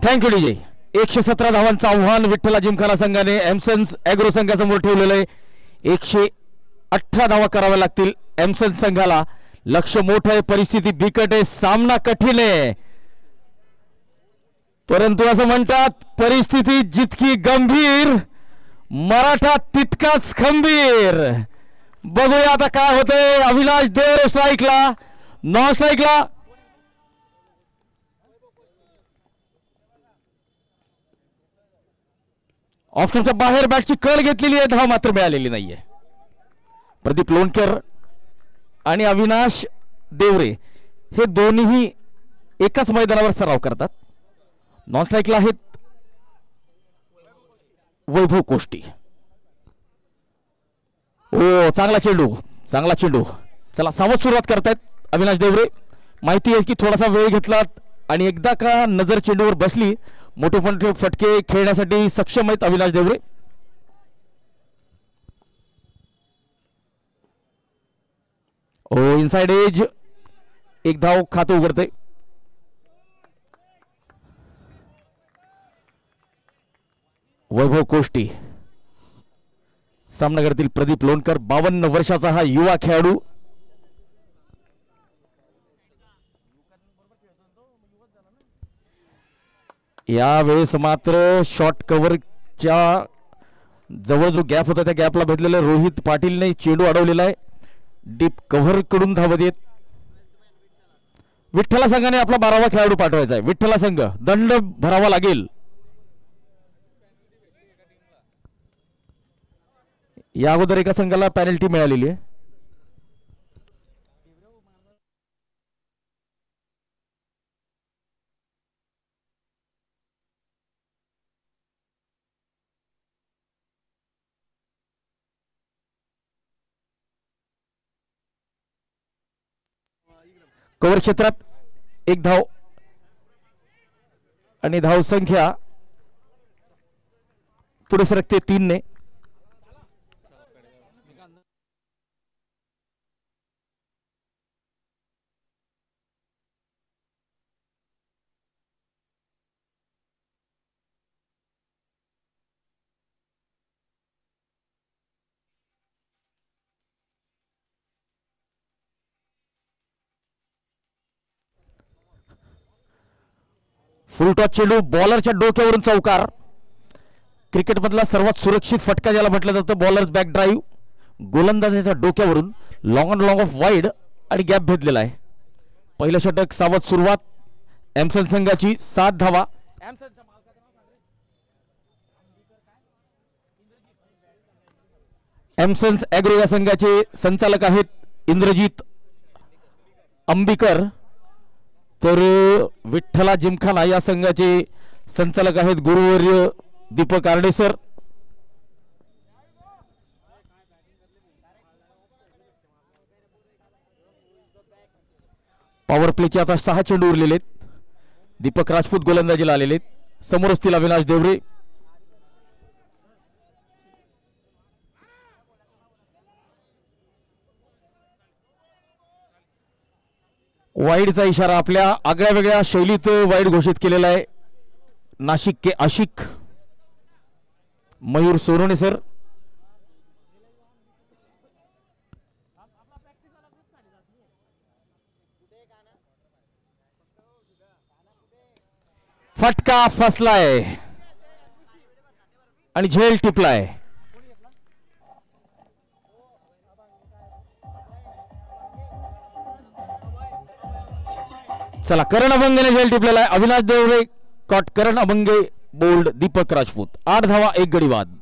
Thank you DJ. 117 धावांचं आव्हान विठ्ठला जिमखाना संघाने एमसन्स ॲग्रो संघासमोर ठेवलेलं आहे. 118 धावा कराव्या लागतील एमसन्स संघाला. लक्ष मोठं आहे, परिस्थिती बिकट आहे, सामना कठीण आहे, परंतु असं म्हणतात परिस्थिती जितकी गंभीर मराठा तितकाच खंबीर. बघूया आता काय होतंय. अविनाश देवरे स्ट्राईकला, नॉन स्ट्राईकला ऑप्शनच्या बाहेर बॅटची कळ घेतलेली आहे, धाव मात्र मिळालेली नाहीये. प्रदीप लोणकर आणि अविनाश देवरे हे दोन्ही एकाच मैदानावर सराव करतात. नॉन स्ट्राईकला आहेत वैभव कोष्टी. ओ चांगला चेंडू, चांगला चेंडू. चला सावध सुरुवात करतायत अविनाश देवरे. माहिती आहे की थोडासा वेळ घेतला आणि एकदा का नजर चेंडूवर बसली मोठे मोठे फटके खेळण्यासाठी सक्षम आहेत अविनाश देवरे. ओ इनसाइड एज, एक धाव खातं उघडते. वैभव कोष्टी सामना करतील प्रदीप लोणकर. 52 वर्षाचा हा युवा खेळाडू. यावेळेस मात्र शॉर्ट कव्हरच्या जवळ जो गॅप होता त्या गॅपला भेटलेला रोहित पाटीलने चेंडू अडवलेला आहे. डीप कव्हर कडून धावत येत विठ्ठला संघाने आपला 12वा खेळाडू पाठवायचा आहे. विठ्ठला संघ दंड भरावा लागेल. या अगोदर एका संघाला पेनल्टी मिळालेली आहे. कव्हर क्षेत्रात एक धाव आणि धाव संख्या पुढे सरकते 3 ने. फुल टॉस चेंडू बॉलरच्या डोक्यावरून चौकार. क्रिकेटमधला सर्वात सुरक्षित फटका ज्याला म्हटलं जातं बॉलर्स बॅक ड्राईव्ह. गोलंदाजाच्या डोक्यावरून long and long off wide आणि गॅप भेटलेला आहे. पहिलं षटक सावध सुरुवात एमसन संघाची. 7 धावा. एमसन्स ॲग्रो या संघाचे संचालक आहेत इंद्रजित अंबिकर, तर विठ्ठला जिमखाना या संघाचे संचालक आहेत गुरुवर्य दीपक आर्डेसर. पॉवर प्लेचे आता 6 चेंडू उरलेले आहेत. दीपक राजपूत गोलंदाजीला आलेले आहेत. समोर असतील अविनाश देवरे. वाईडचा इशारा आपल्या आगळ्या वेगळ्या शैलीत वाईड घोषित केलेला आहे. नाशिक के आशिक मयूर सोनोने सर. फटका फसलाय आणि झेल टिपलाय. चला करण अभंगने झेल टिपलेला आहे. अविनाश देवरे कॉट, करण अभंगे बोल्ड, दीपक राजपूत. 8 धावा 1 गडी बाद.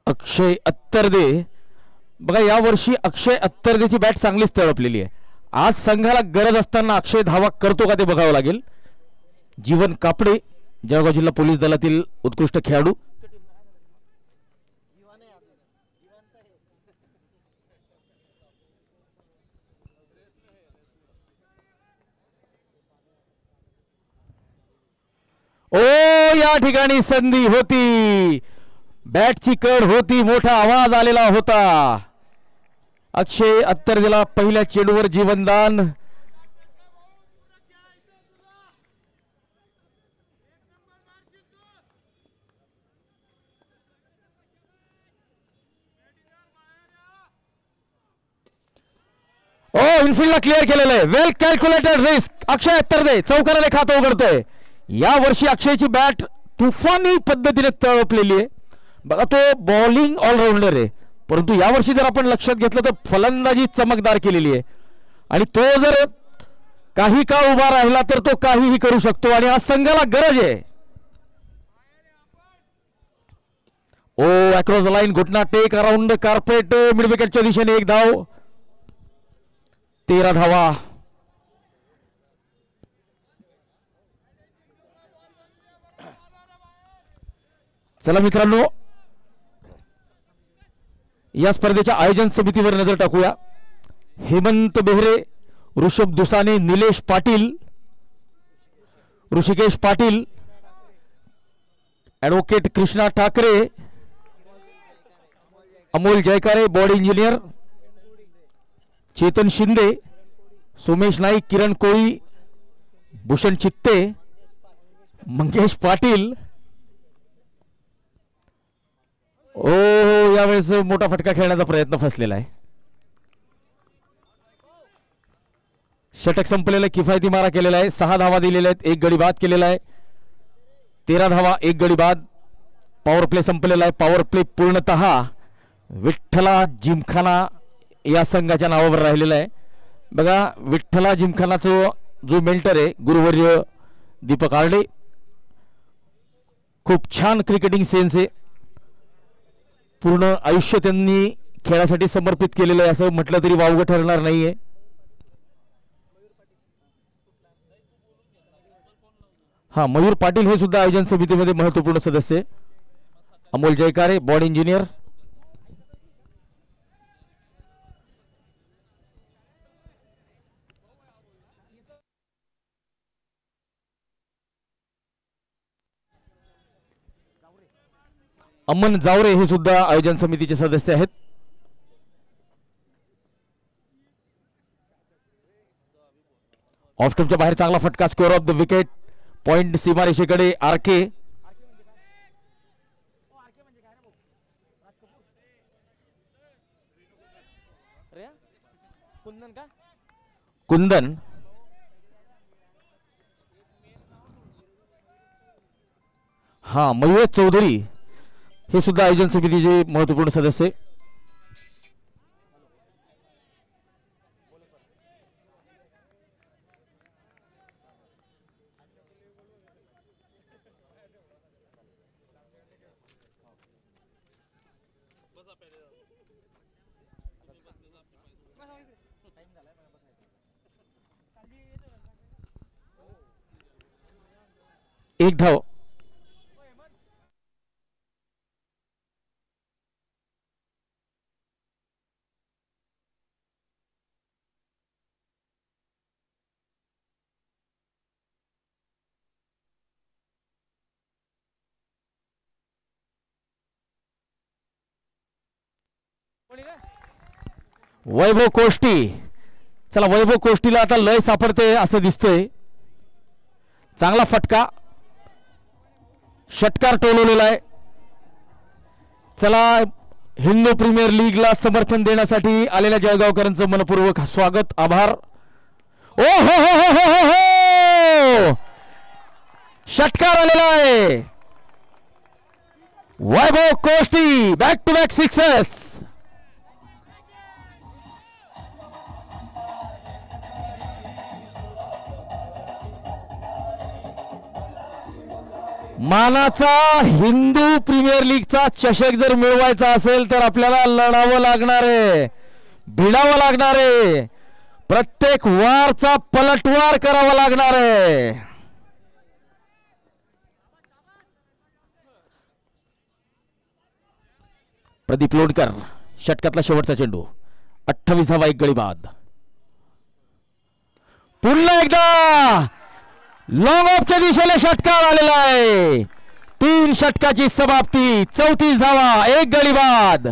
अक्षय अत्तरदे. बघा यावर्षी अक्षय अत्तरदेची बॅट चांगलीच तळपलेली आहे. आज संघाला गरज असताना अक्षय धावा करतो का ते बघावं लागेल. जीवन कापडे जळगाव जिल्हा पोलीस दलातील उत्कृष्ट खेळाडू. ओ या ठिकाणी संधी होती, बॅटची कड होती, मोठा आवाज आलेला होता. अक्षय अत्तरदेला पहिल्या चेंडूवर जीवनदान. ओ इनफिल्डला क्लिअर केलेलं आहे. वेल कॅल्क्युलेटेड रिस्क. अक्षय अत्तरदे चौकाराने खातं उघडतोय. या वर्षी अक्षयची बॅट तुफानी पद्धतीने तळपलेली आहे. बघा तो बॉलिंग ऑलराऊंडर आहे, परंतु यावर्षी जर आपण लक्षात घेतलं तर फलंदाजी चमकदार केलेली आहे. आणि तो जर काही काळ उभा राहिला तर तो काहीही करू शकतो आणि आज संघाला गरज आहे. ओ अक्रॉस द लाईन, घुटना टेक अराउंड कार्पेट, मिड विकेटच्या दिशेने एक धाव. 13 धावा. चला मित्रांनो, या स्पर्धेच्या आयोजन समितीवर नजर टाकूया. हेमंत बेहरे, ऋषभ दुसाने, निलेश पाटील, ऋषिकेश पाटील, ॲडव्होकेट कृष्णा ठाकरे, अमोल जयकारे, बॉडी इंजिनियर चेतन शिंदे, सोमेश नाईक, किरण कोळी, भूषण चित्ते, मंगेश पाटील. ओ यावेळेस मोठा फटका खेळण्याचा प्रयत्न फसलेला आहे. षटक संपलेलं, किफायती मारा केलेला आहे. 6 धावा दिलेल्या आहेत, 1 गडी बाद केलेला आहे. 13 धावा, 1 गडी बाद. पॉवर प्ले संपलेला आहे. पॉवर प्ले पूर्णतः विठ्ठला जिमखाना या संघाच्या नावावर राहिलेला आहे. बघा विठ्ठला जिमखानाचा जो मेंटर आहे गुरुवर्य दीपक आर्डे, खूप छान क्रिकेटिंग सेन्स आहे. पूर्ण आयुष्य त्यांनी खेळासाठी समर्पित केलेलं आहे असं म्हटलं तरी वावगं ठरणार नाहीये. हा मयूर पाटील हे सुद्धा आयोजन समितीमध्ये महत्वपूर्ण सदस्य. अमोल जयकारे, बॉडी इंजिनियर. अमन जावरे हे सुद्धा आयोजन समितीचे सदस्य आहेत. ऑफ स्टंपच्या बाहेर चांगला फटका, square off the wicket. Point सीमारेषेकडे आरके. कुंदन. हा मयूर चौधरी हे सुद्धा आयोजन समितीचे महत्वपूर्ण सदस्य. एक धाव. वैभव कोष्टी. चला वैभव कोष्टीला आता लय सापडते असं दिसतंय. चांगला फटका, षटकार टोलवलेला आहे. चला हिंदू प्रीमियर लीगला समर्थन देण्यासाठी आलेल्या जळगावकरांचं मनपूर्वक स्वागत, आभार. ओ हो हो हो हो हो हो, षटकार आलेला आहे. वैभव कोष्टी बॅक टू बॅक सिक्सेस. मानाचा हिंदू प्रीमियर लीगचा चषक जर मिळवायचा असेल तर आपल्याला लढावं लागणार आहे, भिडावं लागणार आहे, प्रत्येक वारचा पलटवार करावा लागणार आहे. प्रदीप लोणकर षटकातला शेवटचा चेंडू, 28 धावा, एक गडी बाद. पुन्हा एकदा लॉंग ऑफच्या दिशेने षटकार आलेला आहे. 3 षटकाची समाप्ती, 34 धावा, एक गडी बाद.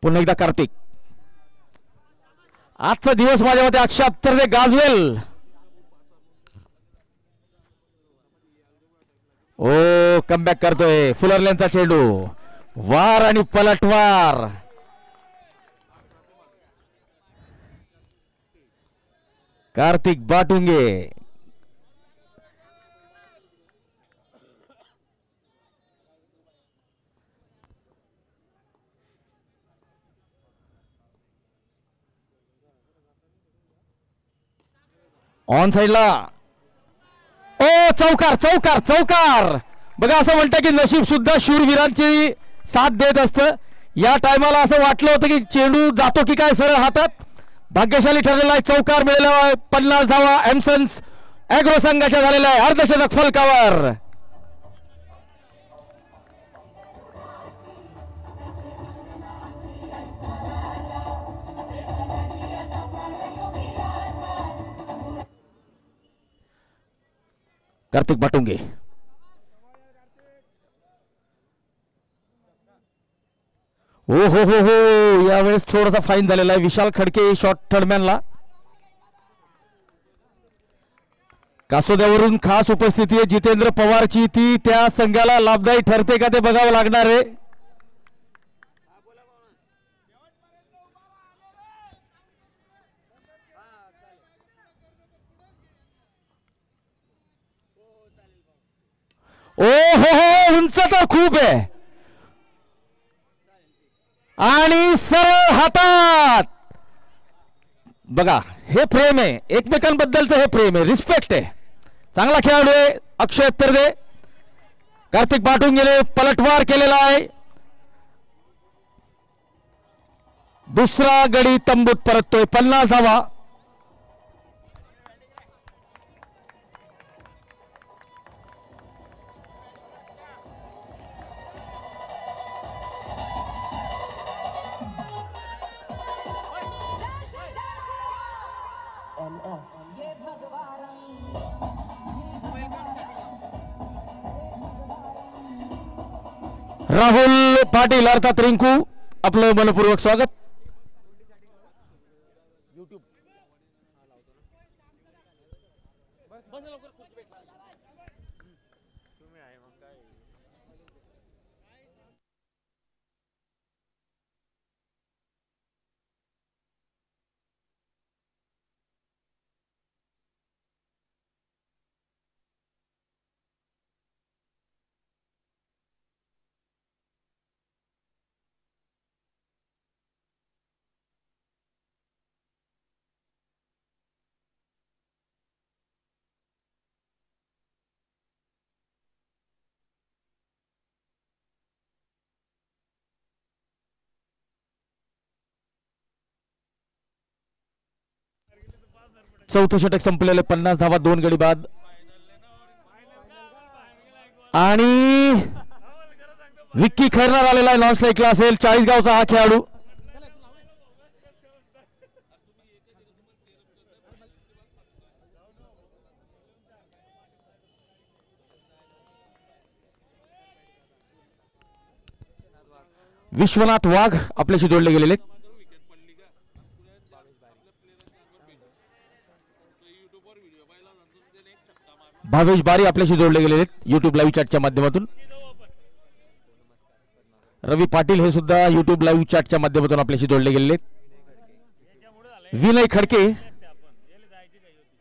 पुन्हा एकदा कार्तिक. आजचा दिवस माझ्या मते 178 गाजवेल. ओ कमबॅक करतोय फुलरलेनचा चेंडू, वार आणि पलटवार. कार्तिक बाटुंगे ऑन साइडला. ओ चौकार चौकार चौकार. बघा असं म्हणतं की नशीब सुद्धा शूरवीरांची साथ देत असतं. या टायमाला असं वाटलं होतं की चेंडू जातो की काय सरळ हातात. भाग्यशाली ठरलेला आहे, चौकार मिळालेला आहे. 50 धावा एमसन्स ॲग्रो संघाच्या झालेला आहे. अर्धशतक फलकावर. कार्तिक बाटुंगे. ओ हो हो हो, यावेळेस थोडासा फाईन झालेला आहे विशाल खडके शॉर्ट थर्डमॅनला. कासोद्यावरून खास उपस्थिती आहे जितेंद्र पवारची. ती त्या संघाला लाभदायी ठरते का ते बघावं लागणार आहे. ओ हो हो, उंच तर खूप आहे आणि सरळ हातात. बघा हे प्रेम आहे, एकमेकांबद्दलचं हे प्रेम आहे, रिस्पेक्ट आहे. चांगला खेळाडू आहे अक्षय तरदे. कार्तिक बाटुंगेने पलटवार केलेला आहे. दुसरा गडी तंबूत परततोय. 50 धावा. राहुल पाटील अर्थात रिंकू, आपलं मनपूर्वक स्वागत. चौथं षटक संपलेले 50 धावा 2 गडी बाद. आणि विक्की खैरनार आलेला आहे नॉन स्ट्राईकला असेल. 40 गावचा हा खेळाडू. विश्वनाथ वाघ आपल्याशी जोडले गेलेले. भावेश बारी आपल्याशी जोडले गेलेले युट्यूब लाईव्ह चॅटच्या माध्यमातून. रवी पाटील हे सुद्धा युट्यूब लाईव्ह चॅटच्या माध्यमातून आपल्याशी जोडले गेलेले. विनय खडके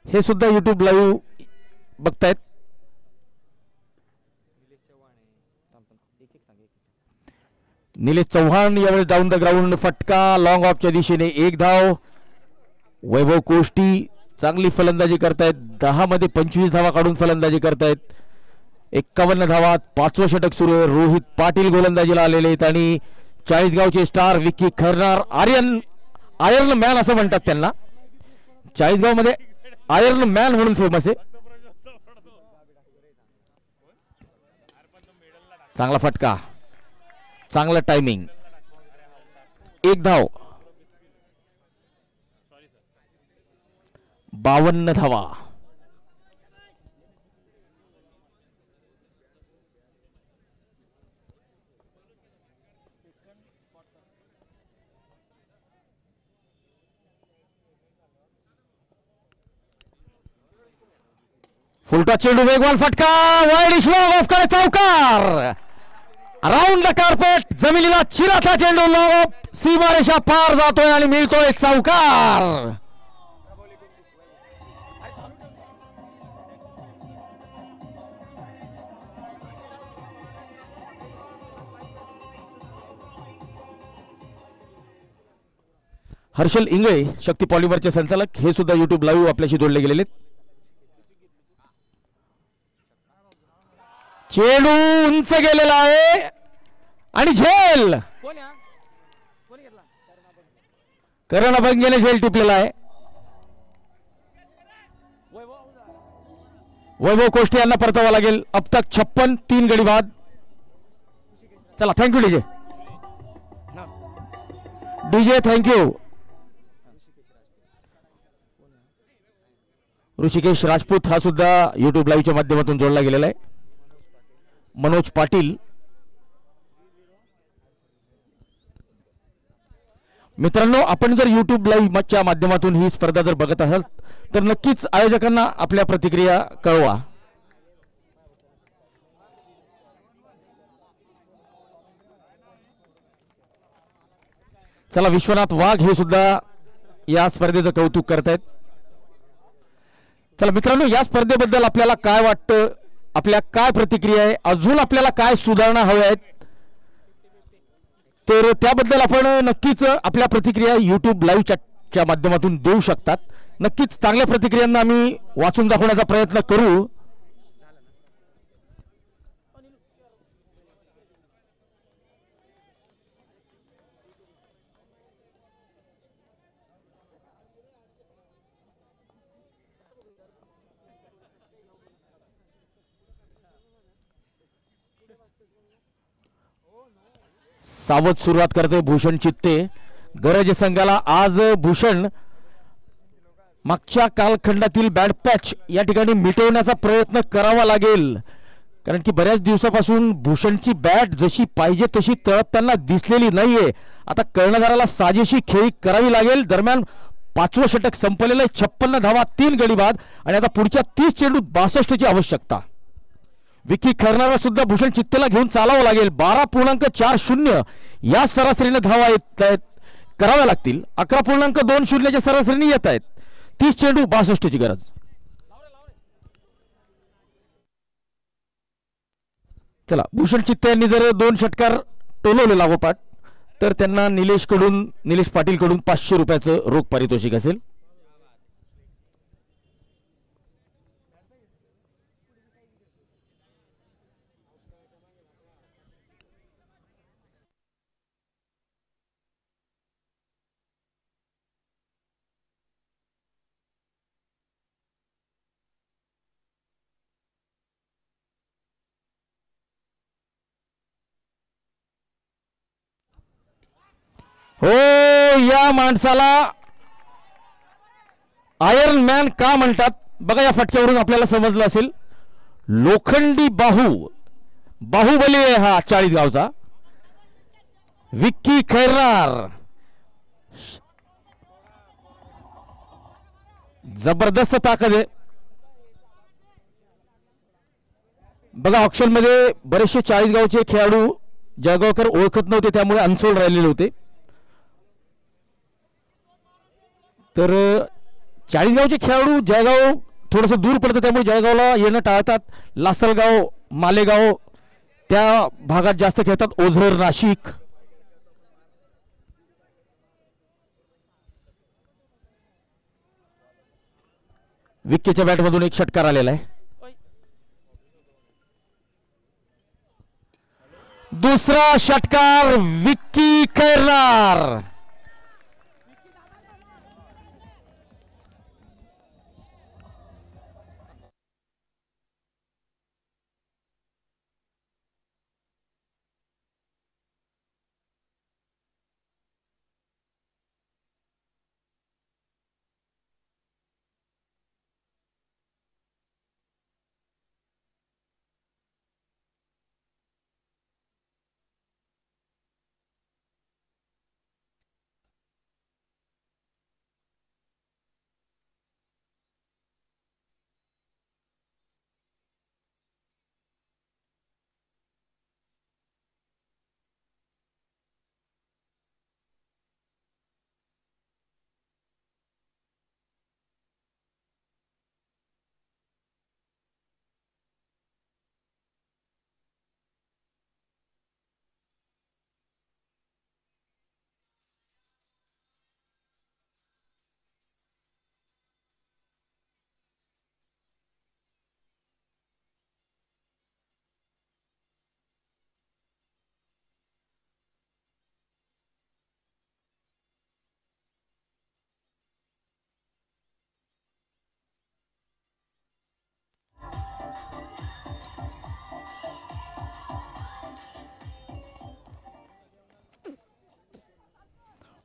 हे सुद्धा युट्यूब लाईव्ह बघतायत. निलेश चव्हाण यावेळी डाऊन द ग्राउंड. फटका लॉंग ऑफच्या दिशेने 1 धाव. वैभव कोष्टी चांगली फलंदाजी करतायत. 10 मध्ये 25 धावा काढून फलंदाजी करतायत. 51 धावा. 5वं षटक सुरू आहे. रोहित पाटील गोलंदाजीला आलेले आहेत आणि 40 गावचे star Vicky Khairnar iron man असं म्हणतात त्यांना. 40 गाव मध्ये आयर्न मॅन म्हणून फेमस आहे. चांगला फटका. चांगलं टायमिंग. 1 धाव. 52 धावा. फुलटा चेंडू वेगवान फटका. वाईड लॉंग ऑफ कडे चौकार. Round the carpet. जमिनीला चिराचा चेंडू लॉंग ऑफ सीमारेषा पार जातोय आणि मिळतोय चौकार. हर्षल इंगळे शक्ती पॉलिमरचे संचालक हे सुद्धा युट्यूब लाईव्ह आपल्याशी जोडले गेलेले. चेंडू उंच गेलेला आहे आणि झेल. करण अभंगेने झेल टिपलेला आहे. वैभव कोष्टी यांना परतावा लागेल. अब तक 56 3 गडी बाद. चला thank you DJ. DJ thank you. Rishikesh Rajput हा सुद्धा युट्यूब लाईव्हच्या माध्यमातून जोडला गेलेला आहे. मनोज पाटील. मित्रांनो, आपण जर युट्यूब लाईव्हच्या माध्यमातून ही स्पर्धा जर बघत असाल तर नक्कीच आयोजकांना आपल्या प्रतिक्रिया कळवा. चला विश्वनाथ वाघ हे सुद्धा या स्पर्धेचं कौतुक करतायत. चला मित्रांनो, या स्पर्धेबद्दल आपल्याला काय वाटतं, आपल्या काय प्रतिक्रिया आहे, अजून आपल्याला काय सुधारणा हव्या आहेत, तर त्याबद्दल आपण नक्कीच आपल्या प्रतिक्रिया YouTube लाईव्ह चॅटच्या माध्यमातून देऊ शकतात. नक्कीच चांगल्या प्रतिक्रियांना आम्ही वाचून दाखवण्याचा प्रयत्न करू. सावध सुरुवात करते भूषण चित्ते. गरज संघाला आज भूषण मागच्या कालखंडातील बॅड पॅच या ठिकाणी मिटवण्याचा प्रयत्न करावा लागेल, कारण की बऱ्याच दिवसापासून भूषणची बॅट जशी पाहिजे तशी तळपताना दिसलेली नाहीये. आता कर्णधाराला साजेशी खेळी करावी लागेल. दरम्यान 5वं षटक संपलेलं आहे. 56 धावा 3 गडी बाद आणि आता पुढच्या 30 चेंडूत 62 ची आवश्यकता. विक्की खैरनारला सुद्धा भूषण चित्तेला घेऊन चालावं लागेल. 12.40 या सरासरीने धावा येत कराव्या लागतील. 11.20 सरासरीने येत आहेत. 30 चेंडू 62 ची गरज. चला, भूषण चित्ते यांनी जर 2 षटकार टोलवले लागोपाठ तर त्यांना निलेश पाटील कडून 500 रुपयाचं रोख पारितोषिक असेल. हो, या माणसाला आयर्न मॅन का म्हणतात बघा, या फटक्यावरून आपल्याला समजलं असेल. लोखंडी बाहुबली आहे हा 40 गावचा विक्की खैरनार. जबरदस्त ताकद आहे बघा. ऑक्शन मध्ये बरेचसे 40 गावचे खेळाडू जळगावकर ओळखत नव्हते, त्यामुळे अनसोल्ड राहिलेले होते. तर 40 गावचे खेळाडू जळगाव थोडंसं दूर पडतं, त्यामुळे जळगावला येणं टाळतात. लासलगाव, मालेगाव त्या भागात जास्त खेळतात. ओझर, नाशिक. विक्कीच्या बॅटमधून एक षटकार आलेला आहे. दुसरा षटकार विक्की खैरनार.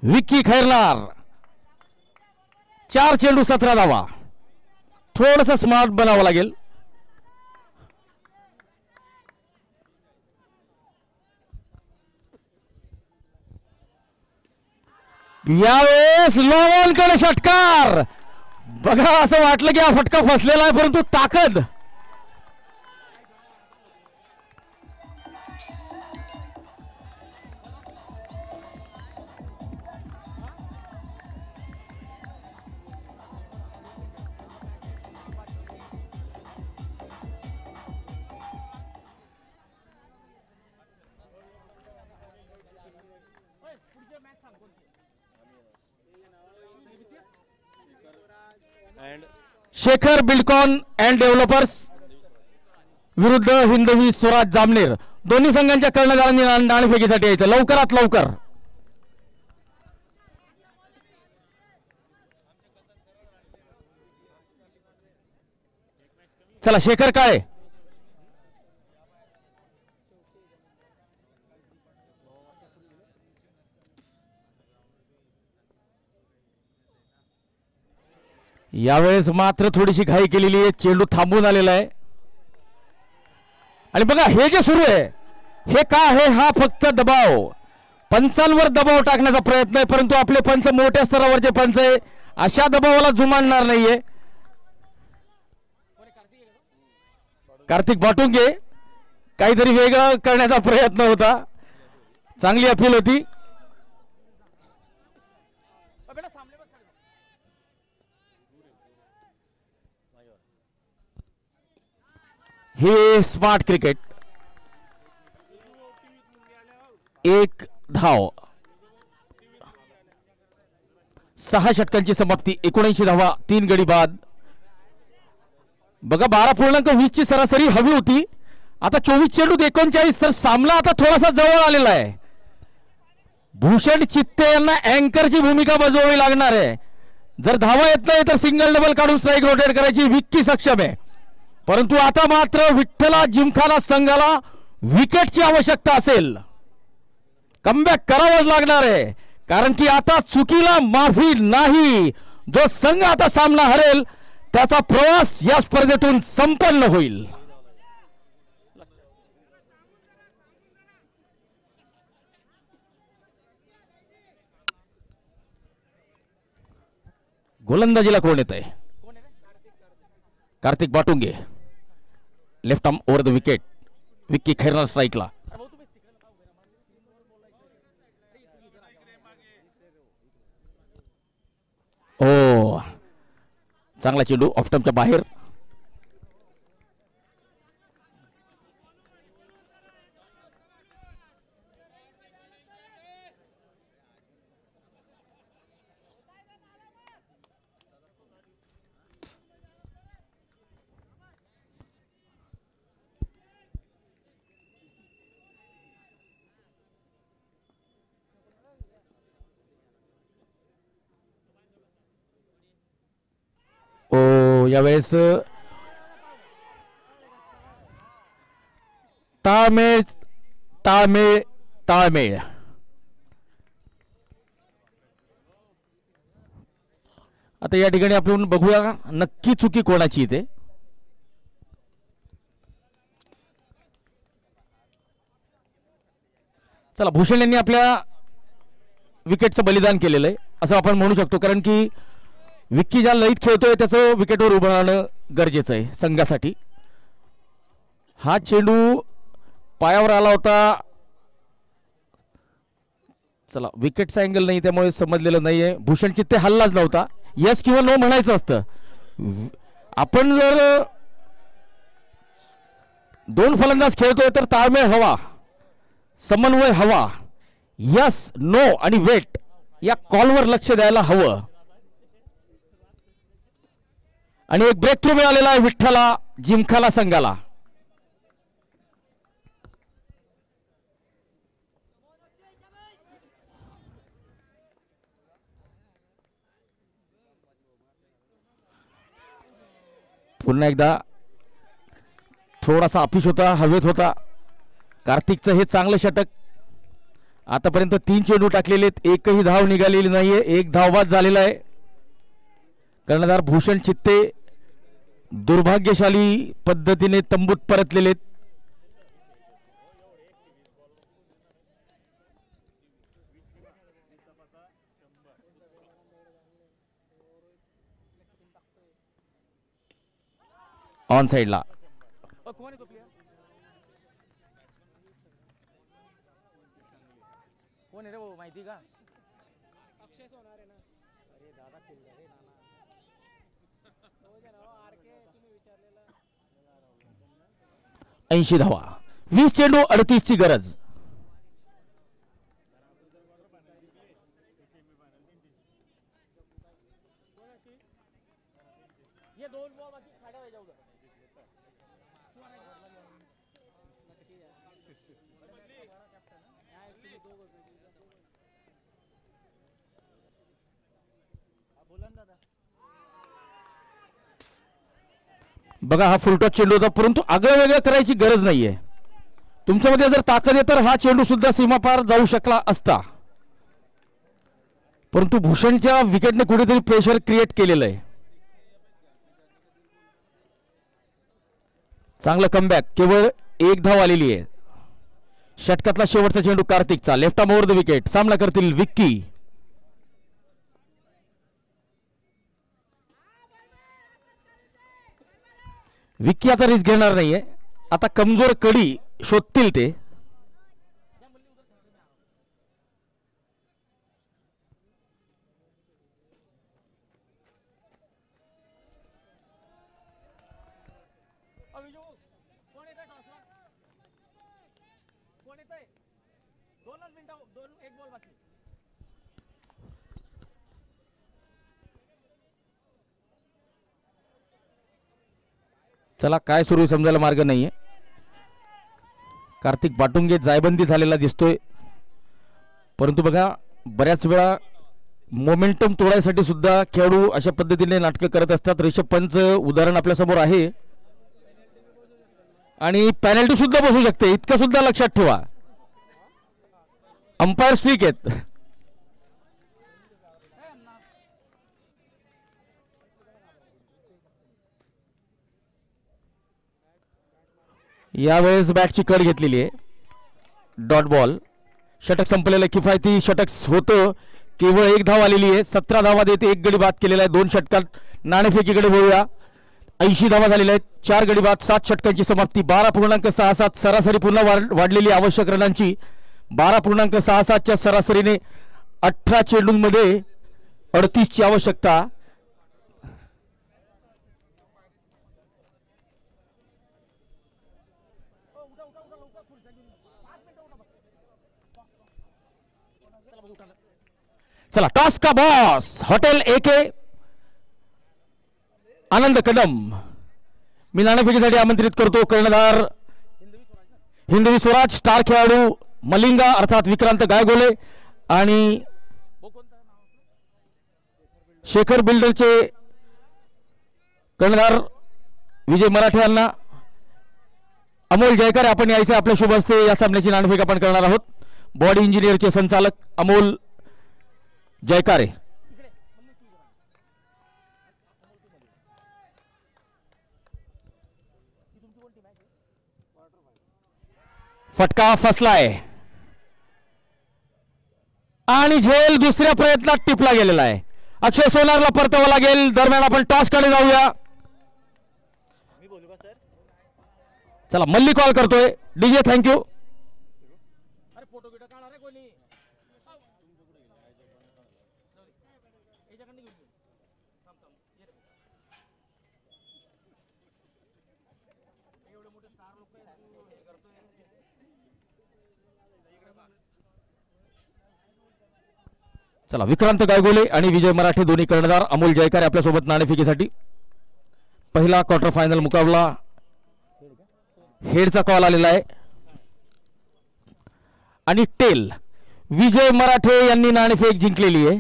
विक्की खैरनार 4 चेंडू 17 धावा. थोडंसं स्मार्ट बनावं लागेल. यावेळेस लॉनकडे षटकार बघा. असं वाटलं की हा फटका फसलेला आहे, परंतु ताकद शेखर बिल्डकॉन अँड डेव्हलपर्स विरुद्ध हिंदवी स्वराज जामनेर. दोन्ही संघांच्या कर्णधारांनी नाणेफेकीसाठी यायचं लवकरात लवकर. चला शेखर काळे. यावेळेस मात्र थोडीशी घाई केलेली आहे. चेंडू थांबून आलेला आहे. आणि बघा हे जे सुरू आहे हे का आहे, हा फक्त दबाव, पंचांवर दबाव टाकण्याचा प्रयत्न आहे. परंतु आपले पंच मोठ्या स्तरावरचे पंच आहे, अशा दबावाला जुमानणार नाहीये. कार्तिक बाटुंगे काहीतरी वेगळं करण्याचा प्रयत्न होता. चांगली अपील होती. हे स्मार्ट क्रिकेट. 1 धाव. 6 षटकांची समाप्ती. 79 धावा, 3 गडी बाद. बघा 12.20 ची सरासरी हवी होती. आता 24 चेंडूत 39. तर सामना आता थोडासा जवळ आलेला आहे. भूषण चित्ते यांना अँकरची भूमिका बजावावी लागणार आहे. जर धावा येत नाही तर सिंगल डबल काढून स्ट्राईक रोटेट करायची विक्की सक्षम आहे. परंतु आता मात्र विठ्ठला जिमखाना संघाला विकेटची आवश्यकता असेल. कमबॅक करावंच लागणार आहे. कारण की आता चुकीला माफी नाही. जो संघ आता सामना हरेल त्याचा प्रवास या स्पर्धेतून संपन्न होईल. गोलंदाजीला कोण येत आहे? Kartik Batunge. Left arm over the wicket. Vicky Khairnar स्ट्राईकला. ओ चांगला चेंडू ऑफ स्टंपच्या बाहेर. यावेळेस ताळमेळ ताळमेळ ताळमेळ. आता या ठिकाणी आपण बघूया नक्की चुकी कोणाची इथे. चला, भूषण यांनी आपल्या विकेटचं बलिदान केलेलं आहे असं आपण म्हणू शकतो. कारण की विक्की ज्या लयीत खेळतोय त्याचं विकेटवर उभं राहणं गरजेचं आहे संघासाठी. हा चेंडू पायावर आला होता. चला, विकेटचा अँगल नाही त्यामुळे समजलेलं नाहीये. भूषण चित्ते हल्लाच नव्हता. यस किंवा नो म्हणायचं असतं. आपण जर दोन फलंदाज खेळतोय तर ताळमेळ हवा, समन्वय हवा. यस नो आणि वेट या कॉलवर लक्ष द्यायला हवं. आणि एक ब्रेक थ्रू मिळालेला आहे विठ्ठला जिमखाना संघाला. पुन्हा एकदा थोडासा अपिश होता, हवेत होता. कार्तिकचं हे चांगलं षटक. आतापर्यंत 3 चेंडू टाकलेले, एकही धाव निघालेली नाहीये. एक धावबाद झालेला आहे. कर्णधार भूषण चित्ते दुर्भाग्यशाली पद्धतीने तंबूत परतलेले. ऑन साइडला कोण आहे रे भाऊ, माहिती का? 80 धावा. 20 चेंडू 38 ची गरज. बघा, हा फुलटॉस चेंडू होता, परंतु आगळं वेगळं करायची गरज नाहीये. तुमच्यामध्ये जर ताकद आहे तर हा चेंडू सुद्धा सीमापार जाऊ शकला असता. परंतु भूषणच्या विकेटने कुठेतरी प्रेशर क्रिएट केलेलं आहे. चांगलं कमबॅक. केवळ एक धाव आलेली आहे. षटकातला शेवटचा चेंडू कार्तिकचा. Left arm over the wicket. सामना करतील विक्की. विक्की आता रिस्क घेणार नाहीये. आता कमजोर कडी शोधतील ते. चला, काय सुरू समजायला मार्ग नाहीये. कार्तिक बाटुंगे जायबंदी झालेला दिसतोय. परंतु बघा, बऱ्याच वेळा मोमेंटम तोडायसाठी सुद्धा खेळाडू अशा पद्धतीने नाटकं करत असतात. ऋषभ पंच उदाहरण आपल्या समोर आहे. आणि पेनल्टी सुद्धा बसू शकते, इतकं सुद्धा लक्षात ठेवा. अंपायर स्ट्रिक आहेत. यावेळेस बॅटची कड घेतलेली आहे. Dot ball. षटक संपलेलं किफायती षटक होतं. केवळ एक धाव आलेली आहे. 17 धावा देत एक गडी बाद केलेला आहे. 2 षटकात नाणेफेकीकडे वळूया. 80 धावा झालेल्या आहेत. 4 गडी बाद 7 षटकांची समाप्ती. 12.67 सरासरी पुन्हा वाढलेली आवश्यक रनांची. 12.67च्या सरासरीने 18 चेंडूंमध्ये 38ची आवश्यकता. चला टॉस का बॉस. हॉटेल AK आनंद कदम मी नाणेफेकीसाठी आमंत्रित करतो. कर्णधार हिंदवी स्वराज. स्टार खेळाडू मलिंगा अर्थात विक्रांत गायगोले आणि शेखर बिल्डरचे कर्णधार विजय मराठे यांना. अमोल जयकर आपण यायचे आपल्या शुभ हस्ते या सामन्याची नाणेफेक आपण करणार आहोत. बॉडी इंजिनियरचे संचालक अमोल जयकारे. फटका फसलाय आणि झेल दुसऱ्या प्रयत्नात टिपला गेलेला आहे. अक्षय सोनारला परतावं लागेल. दरम्यान आपण टॉस कडे जाऊया. चला मल्ली कॉल करतोय. DJ thank you. चला विक्रांत गायगोले आणि विजय मराठे दोन्ही कर्णधार. अमोल जयकार आपल्यासोबत नाणेफेकीसाठी. पहिला क्वार्टर फायनल मुकाबला हेडचा कॉल आलेला आहे आणि टेल विजय मराठे यांनी नाणेफेक जिंकलेली आहे.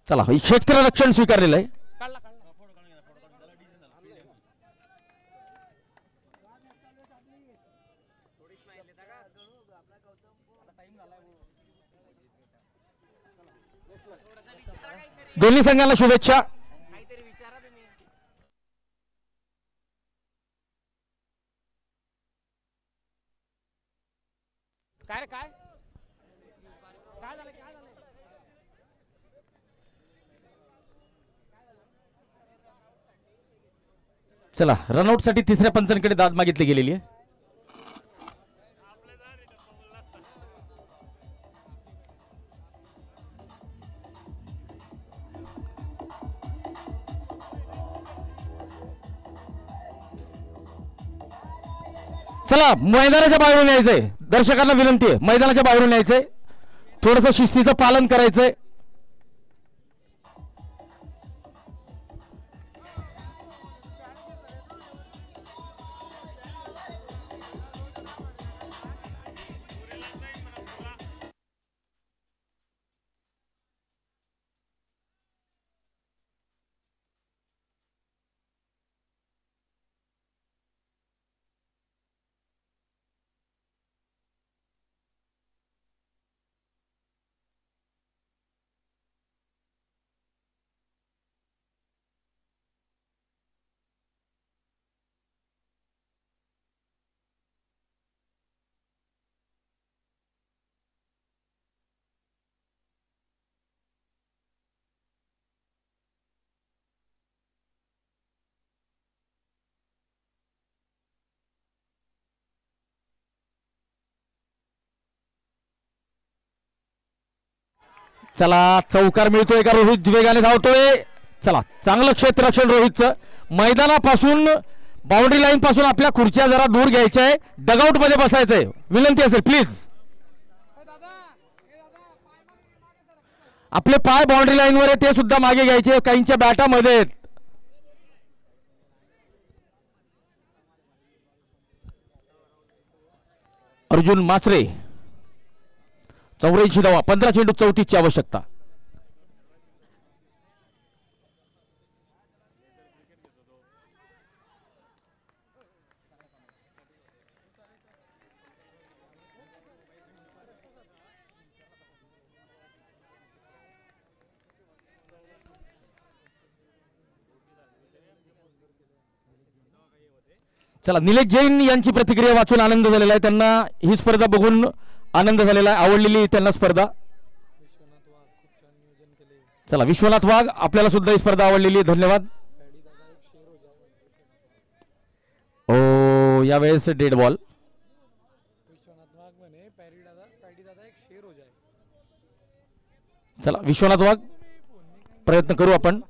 चला क्षेत्ररक्षण स्वीकारलेलं आहे. दोन्ही संघांना शुभेच्छा. चला रनआउट साठी तिसऱ्या पंचांकडे दाद मागितली गेलेली आहे. चला मैदानाच्या बाहेरून यायचंय. दर्शकांना विनंती आहे मैदानाच्या बाहेरून यायचंय. थोडंसं शिस्तीचं पालन करायचंय. चला चौकार मिळतोय का. रोहित वेगाने धावतोय. चला चांगलं क्षेत्ररक्षण रोहितचं. मैदानापासून बाउंड्री लाईन पासून आपल्या खुर्च्या जरा दूर घ्यायच्या आहे. डगआउट मध्ये बसायचंय विनंती असेल प्लीज. आपले पाय बाउंड्री लाईन वर आहे ते सुद्धा मागे घ्यायचे. काहींच्या बॅटामध्ये अर्जुन माचरे 84 धावा 15 चेंडू 34 ची आवश्यकता. चला, निलेश जैन यांची प्रतिक्रिया वाचून आनंद झालेला आहे. त्यांना ही स्पर्धा बघून आनंद झालेला आहे, आवडलेली त्यांना स्पर्धा. चला, विश्वनाथ वाघ आपल्याला सुद्धा ही स्पर्धा आवडलेली आहे, धन्यवाद. ओ यावेळेस डेड बॉल. चला विश्वनाथ वाघ, प्रयत्न करू आपण.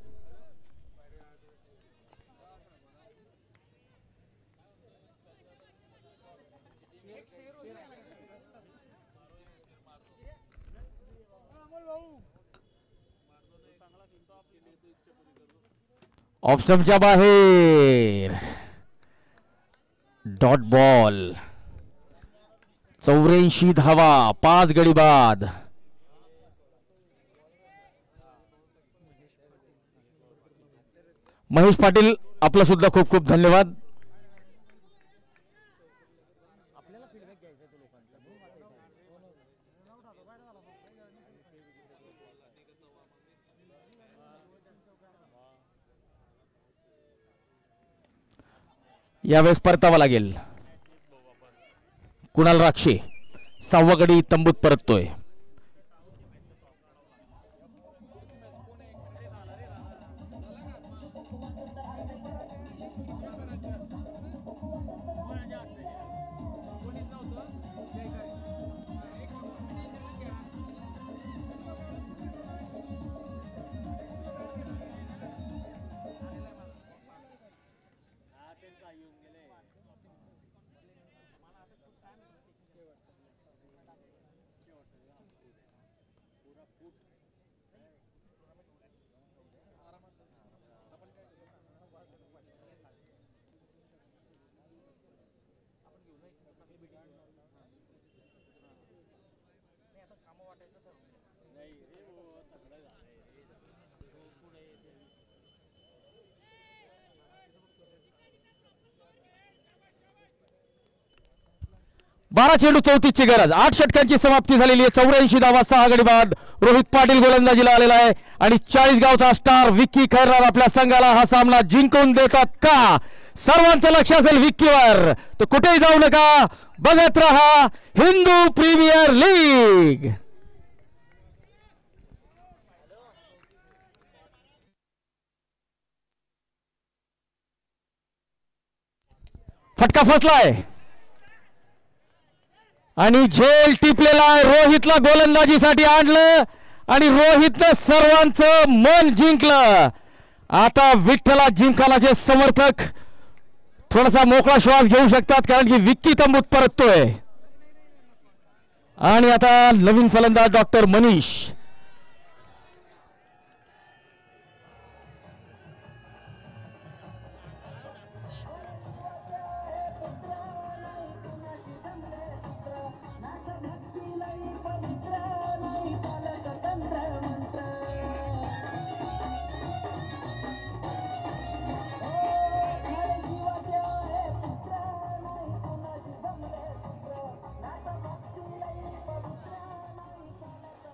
ऑफ स्टंपच्या बाहेर, डॉट बॉल. 84 धावा, 5 गडी बाद. महेश पाटील आपला सुद्धा खूप खूप धन्यवाद. यावेळेस परतावा लागेल. कुणाल राक्षे 6वा गडी तंबूत परततोय. बारा चेंडू 34 ची गरज. 8 षटकांची समाप्ती झालेली आहे. 84 धावा, 6 गडी बाद. रोहित पाटील गोलंदाजीला आलेला आहे आणि 40 गावचा स्टार विक्की खैरनार आपल्या संघाला हा सामना जिंकून देतात का? सर्वांचं लक्ष असेल विक्कीवर, तर कुठेही जाऊ नका, बघत रहा हिंदू प्रीमियर लीग. फटका फसलाय आणि झेल टिपलेला आहे. रोहितला गोलंदाजीसाठी आणलं आणि रोहितने सर्वांचं मन जिंकलं. आता विठ्ठला जिंकालाचे समर्थक थोडासा मोकळा श्वास घेऊ शकतात, कारण की विक्की तंबूत परततोय. आणि आता नवीन फलंदाज डॉक्टर मनीष.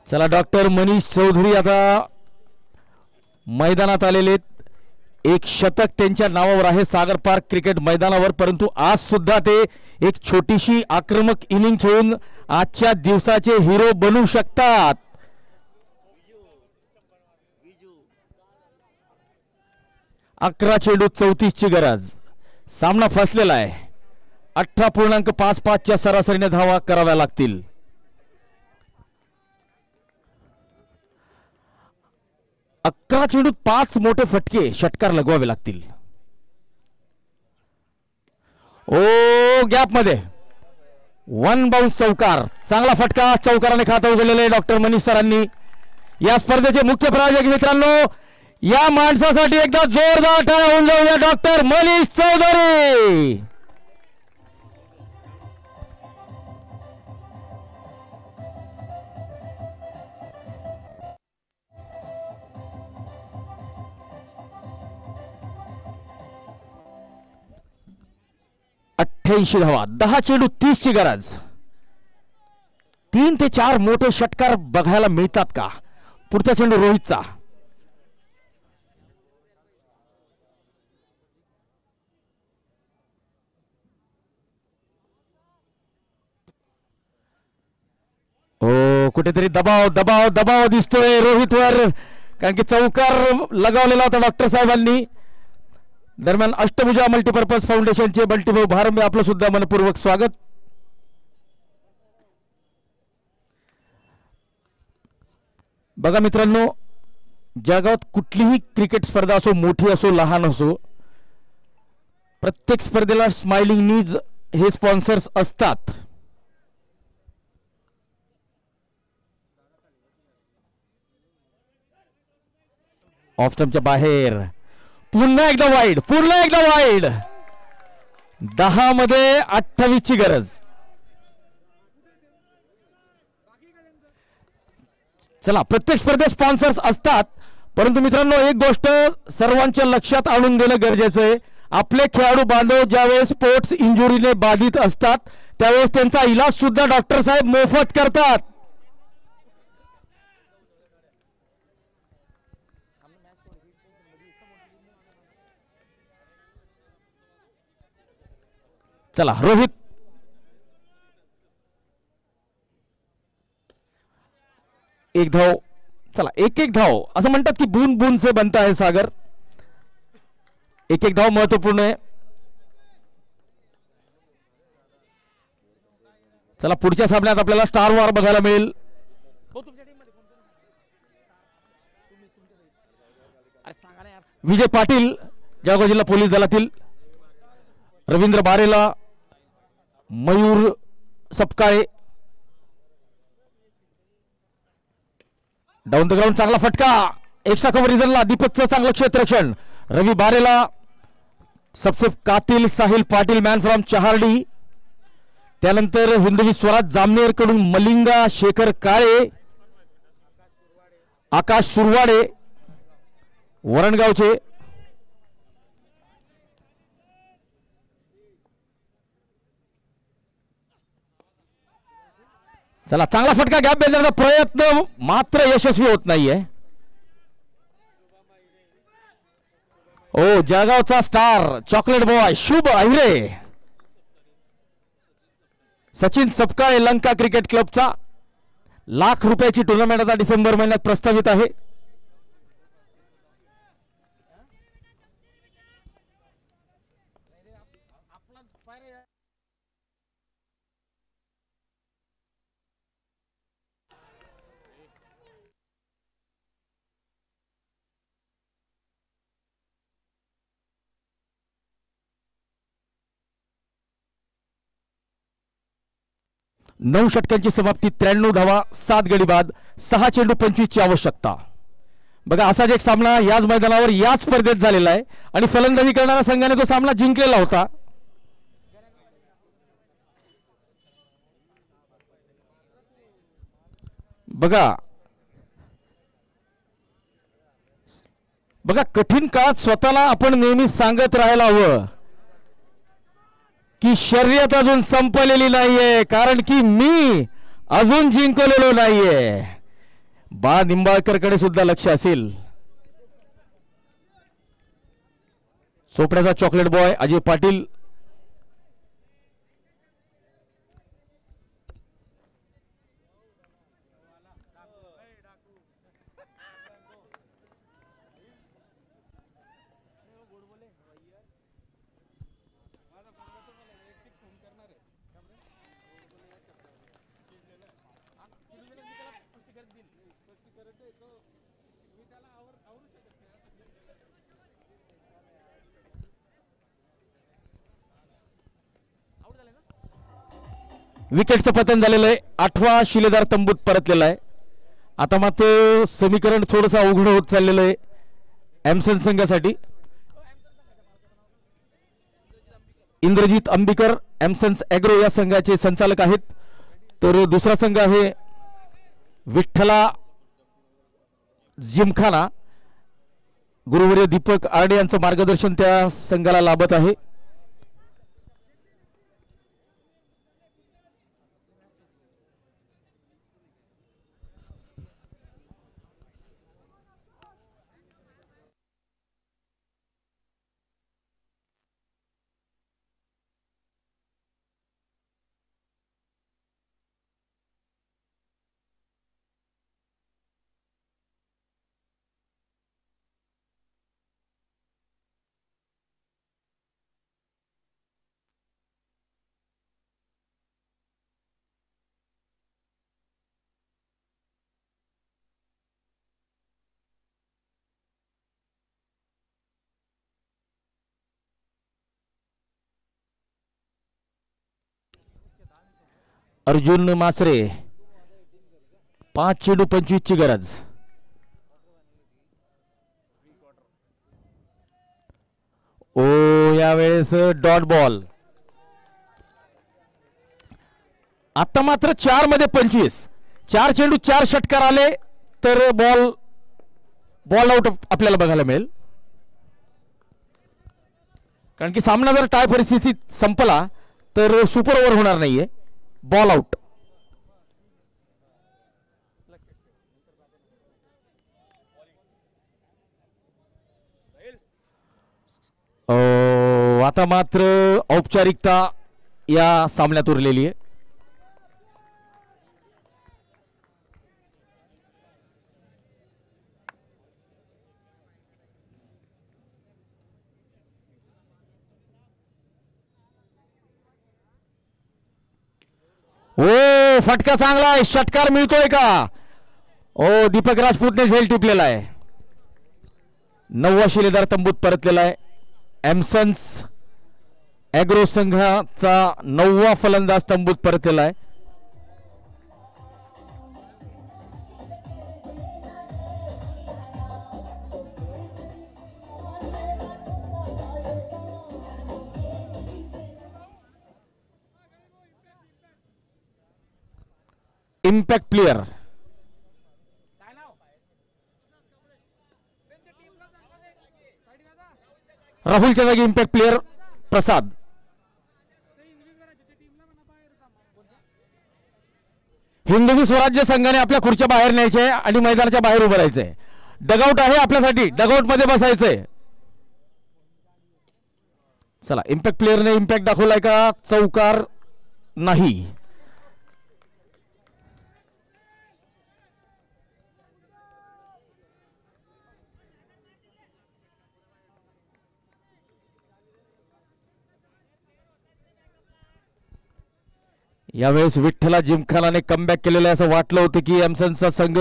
चला, डॉक्टर मनीष चौधरी आता मैदानात आलेले. एक शतक त्यांच्या नावावर आहे सागर पार्क क्रिकेट मैदानावर, परंतु आज सुद्धा ते एक छोटीशी आक्रमक इनिंग खेळून आजच्या दिवसाचे हिरो बनू शकतात. अकरा चेंडू 34 ची गरज. सामना फसलेला आहे. 18.55 च्या सरासरीने धावा कराव्या लागतील. अकरा चेंडूत 5 मोठे फटके षटकार लगवावे लागतील. ओ गॅप मध्ये 1 बाउन्स चौकार. चांगला फटका चौकाराने खातं उघडलेलं आहे डॉक्टर मनीष सरांनी. या स्पर्धेचे मुख्य प्रायोजक मित्रांनो, या माणसासाठी एकदा जोरदार टाळ्या होऊन जाऊया. डॉक्टर मनीष चौधरी. धावा, 10 चेंडू 30 ची गरज. 3 ते 4 मोठे षटकार बघायला मिळतात का? पुढचा चेंडू रोहितचा. हो, कुठेतरी दबाव दबाव दबाव दिसतोय रोहितवर, कारण की चौकार लगावलेला होता डॉक्टर साहेबांनी. दरम्यान अष्टभुजा मल्टीपर्पज फाउंडेशनचे बंटीभाऊ भारंबे आपलं सुद्धा मनपूर्वक स्वागत. बघा मित्रांनो, जगात कुठलीही क्रिकेट स्पर्धा असो, मोठी असो लहान असो, प्रत्येक स्पर्धेला स्माइलिंग नीज हे स्पॉन्सर्स असतात. ऑफ स्टंपच्या बाहेर, पुन्हा एकदा वाईड, पुन्हा एकदा वाईड. 10 मध्ये 28 ची गरज. चला, प्रत्येक स्पर्धेत स्पॉन्सर्स असतात, परंतु मित्रांनो एक गोष्ट सर्वांच्या लक्षात आणून देणं गरजेचं आहे. आपले खेळाडू बांधव ज्यावेळेस स्पोर्ट्स इंजुरीने बाधित असतात त्यावेळेस त्यांचा इलाज सुद्धा डॉक्टर साहेब मोफत करतात. चला रोहित, एक धाव. चला, एक एक धाव. असं म्हणतात की बूंद बूंद से बनता है सागर. एक एक धाव महत्वपूर्ण आहे. चला, पुढच्या सामन्यात आपल्याला स्टार वॉर बघायला मिळेल. विजय पाटील जळगाव जिल्हा पोलीस दलातील, Ravindra Barela, Mayur Sapkale. Down the ground चांगला फटका, एक्स्ट्रा कव्हर रिझनला दीपकचं चांगलं क्षेत्ररक्षण. रवी बारेला, सबसे कातिल साहिल पाटील मॅन फ्रॉम चहार्डी. त्यानंतर हिंदवी स्वराज जामनेर कडून मलिंगा शेखर काळे, आकाश सुरवाडे वरणगावचे. चला, चांगला फटका, गॅप बेंदरचा प्रयत्न मात्र यशस्वी होत नाहीये. ओ, जळगावचा स्टार चॉकलेट बॉय शुभ अहिरे, सचिन सपकाळे लंका क्रिकेट क्लबचा ₹1,00,000 टुर्नामेंट आता डिसेंबर महिन्यात प्रस्तावित आहे. नऊ षटकांची समाप्ती, 93 धावा, 7 गडी बाद, 6 चेंडू 25 ची आवश्यकता. बघा, असाच एक सामना याच मैदानावर याच स्पर्धेत झालेला आहे आणि फलंदाजी करणाऱ्या संघाने तो सामना जिंकलेला होता. बघा बघा कठीण काळात स्वतःला आपण नेहमी सांगत राहायला हवं की शर्यत अजून संपलेली नाहीये, कारण की मी अजून जिंकलेलो नाहीये. बा निंबाळकरकडे सुद्धा लक्ष असेल. चोपड्याचा चॉकलेट बॉय अजय पाटील. विकेटचं पतन झालेलं आहे. 8वा शिलेदार तंबूत परतलेला आहे. आता मात्र समीकरण थोडंसं अवघड होत चाललेलं आहे एमसन संघासाठी. इंद्रजित अंबिकर एमसन्स ॲग्रो या संघाचे संचालक आहेत. तर दुसरा संघ आहे विठ्ठला जिमखाना. गुरुवर्य दीपक आरडे यांचं मार्गदर्शन त्या संघाला लाभत आहे. अर्जुन मासरे 5 चेंडू 25 ची गरज. ओ यावेळेस डॉट बॉल. आता मात्र 4 मध्ये 25. 4 चेंडू 4 षटकार आले तर बॉल आउट आपल्याला बघायला मिळेल. कारण की सामना जर टाय परिस्थितीत संपला तर सुपर ओव्हर होणार नाहीये. Ball out. आता मात्र औपचारिकता या सामन्यात उरलेली आहे. ओ फटका चांगला आहे. षटकार मिळतोय का? ओ दीपक राजपूतने झेल टिपलेला आहे. 9वा शिलेदार तंबूत परतलेला आहे. एम्सन्स ॲग्रो संघाचा 9वा फलंदाज तंबूत परतलेला आहे. इम्पॅक्ट प्लेयर राहुलच्या जागी इम्पॅक्ट प्लेयर प्रसाद. हिंदवी स्वराज्य संघाने आपल्या खुर्च्या बाहेर न्यायचे आणि मैदानाच्या बाहेर उभं राहायचंय. डगआउट आहे आपल्यासाठी. डगआउट मध्ये बसायचंय. चला इम्पॅक्ट प्लेयरने इम्पॅक्ट दाखवलाय का? चौकार नाही. यावेळेस विठ्ठला जिमखानाने कमबॅक केलेलं आहे. असं वाटलं होतं की एम्सनचा संघ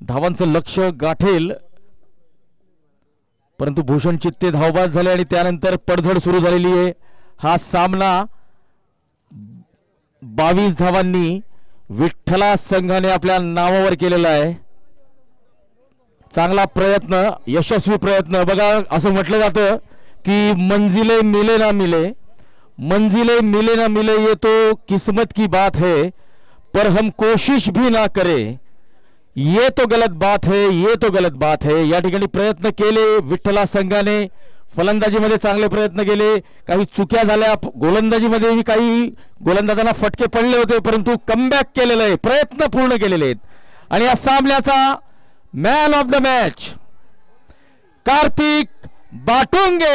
धावांचं लक्ष गाठेल, परंतु भूषण चित्ते धावबाद झाले आणि त्यानंतर पडझड सुरू झालेली आहे. हा सामना 22 धावांनी विठ्ठला संघाने आपल्या नावावर केलेला आहे. चांगला प्रयत्न, यशस्वी प्रयत्न. बघा असं म्हटलं जातं की मंजिले मिले ना मिले, मंजिले मिले ना मिले ये तो किस्मत की बात है, पर हम कोशिश भी ना करें ये तो गलत बात है, ये तो गलत बात है. या ठिकाणी प्रयत्न केले विठ्ठला संघाने. फलंदाजीमध्ये चांगले प्रयत्न केले. काही चुक्या झाल्या. गोलंदाजीमध्ये काही गोलंदाजांना फटके पडले होते, परंतु कमबॅक केलेलं आहे. प्रयत्न पूर्ण केलेले आहेत. आणि या सामन्याचा man of the match Kartik बाटुंगे.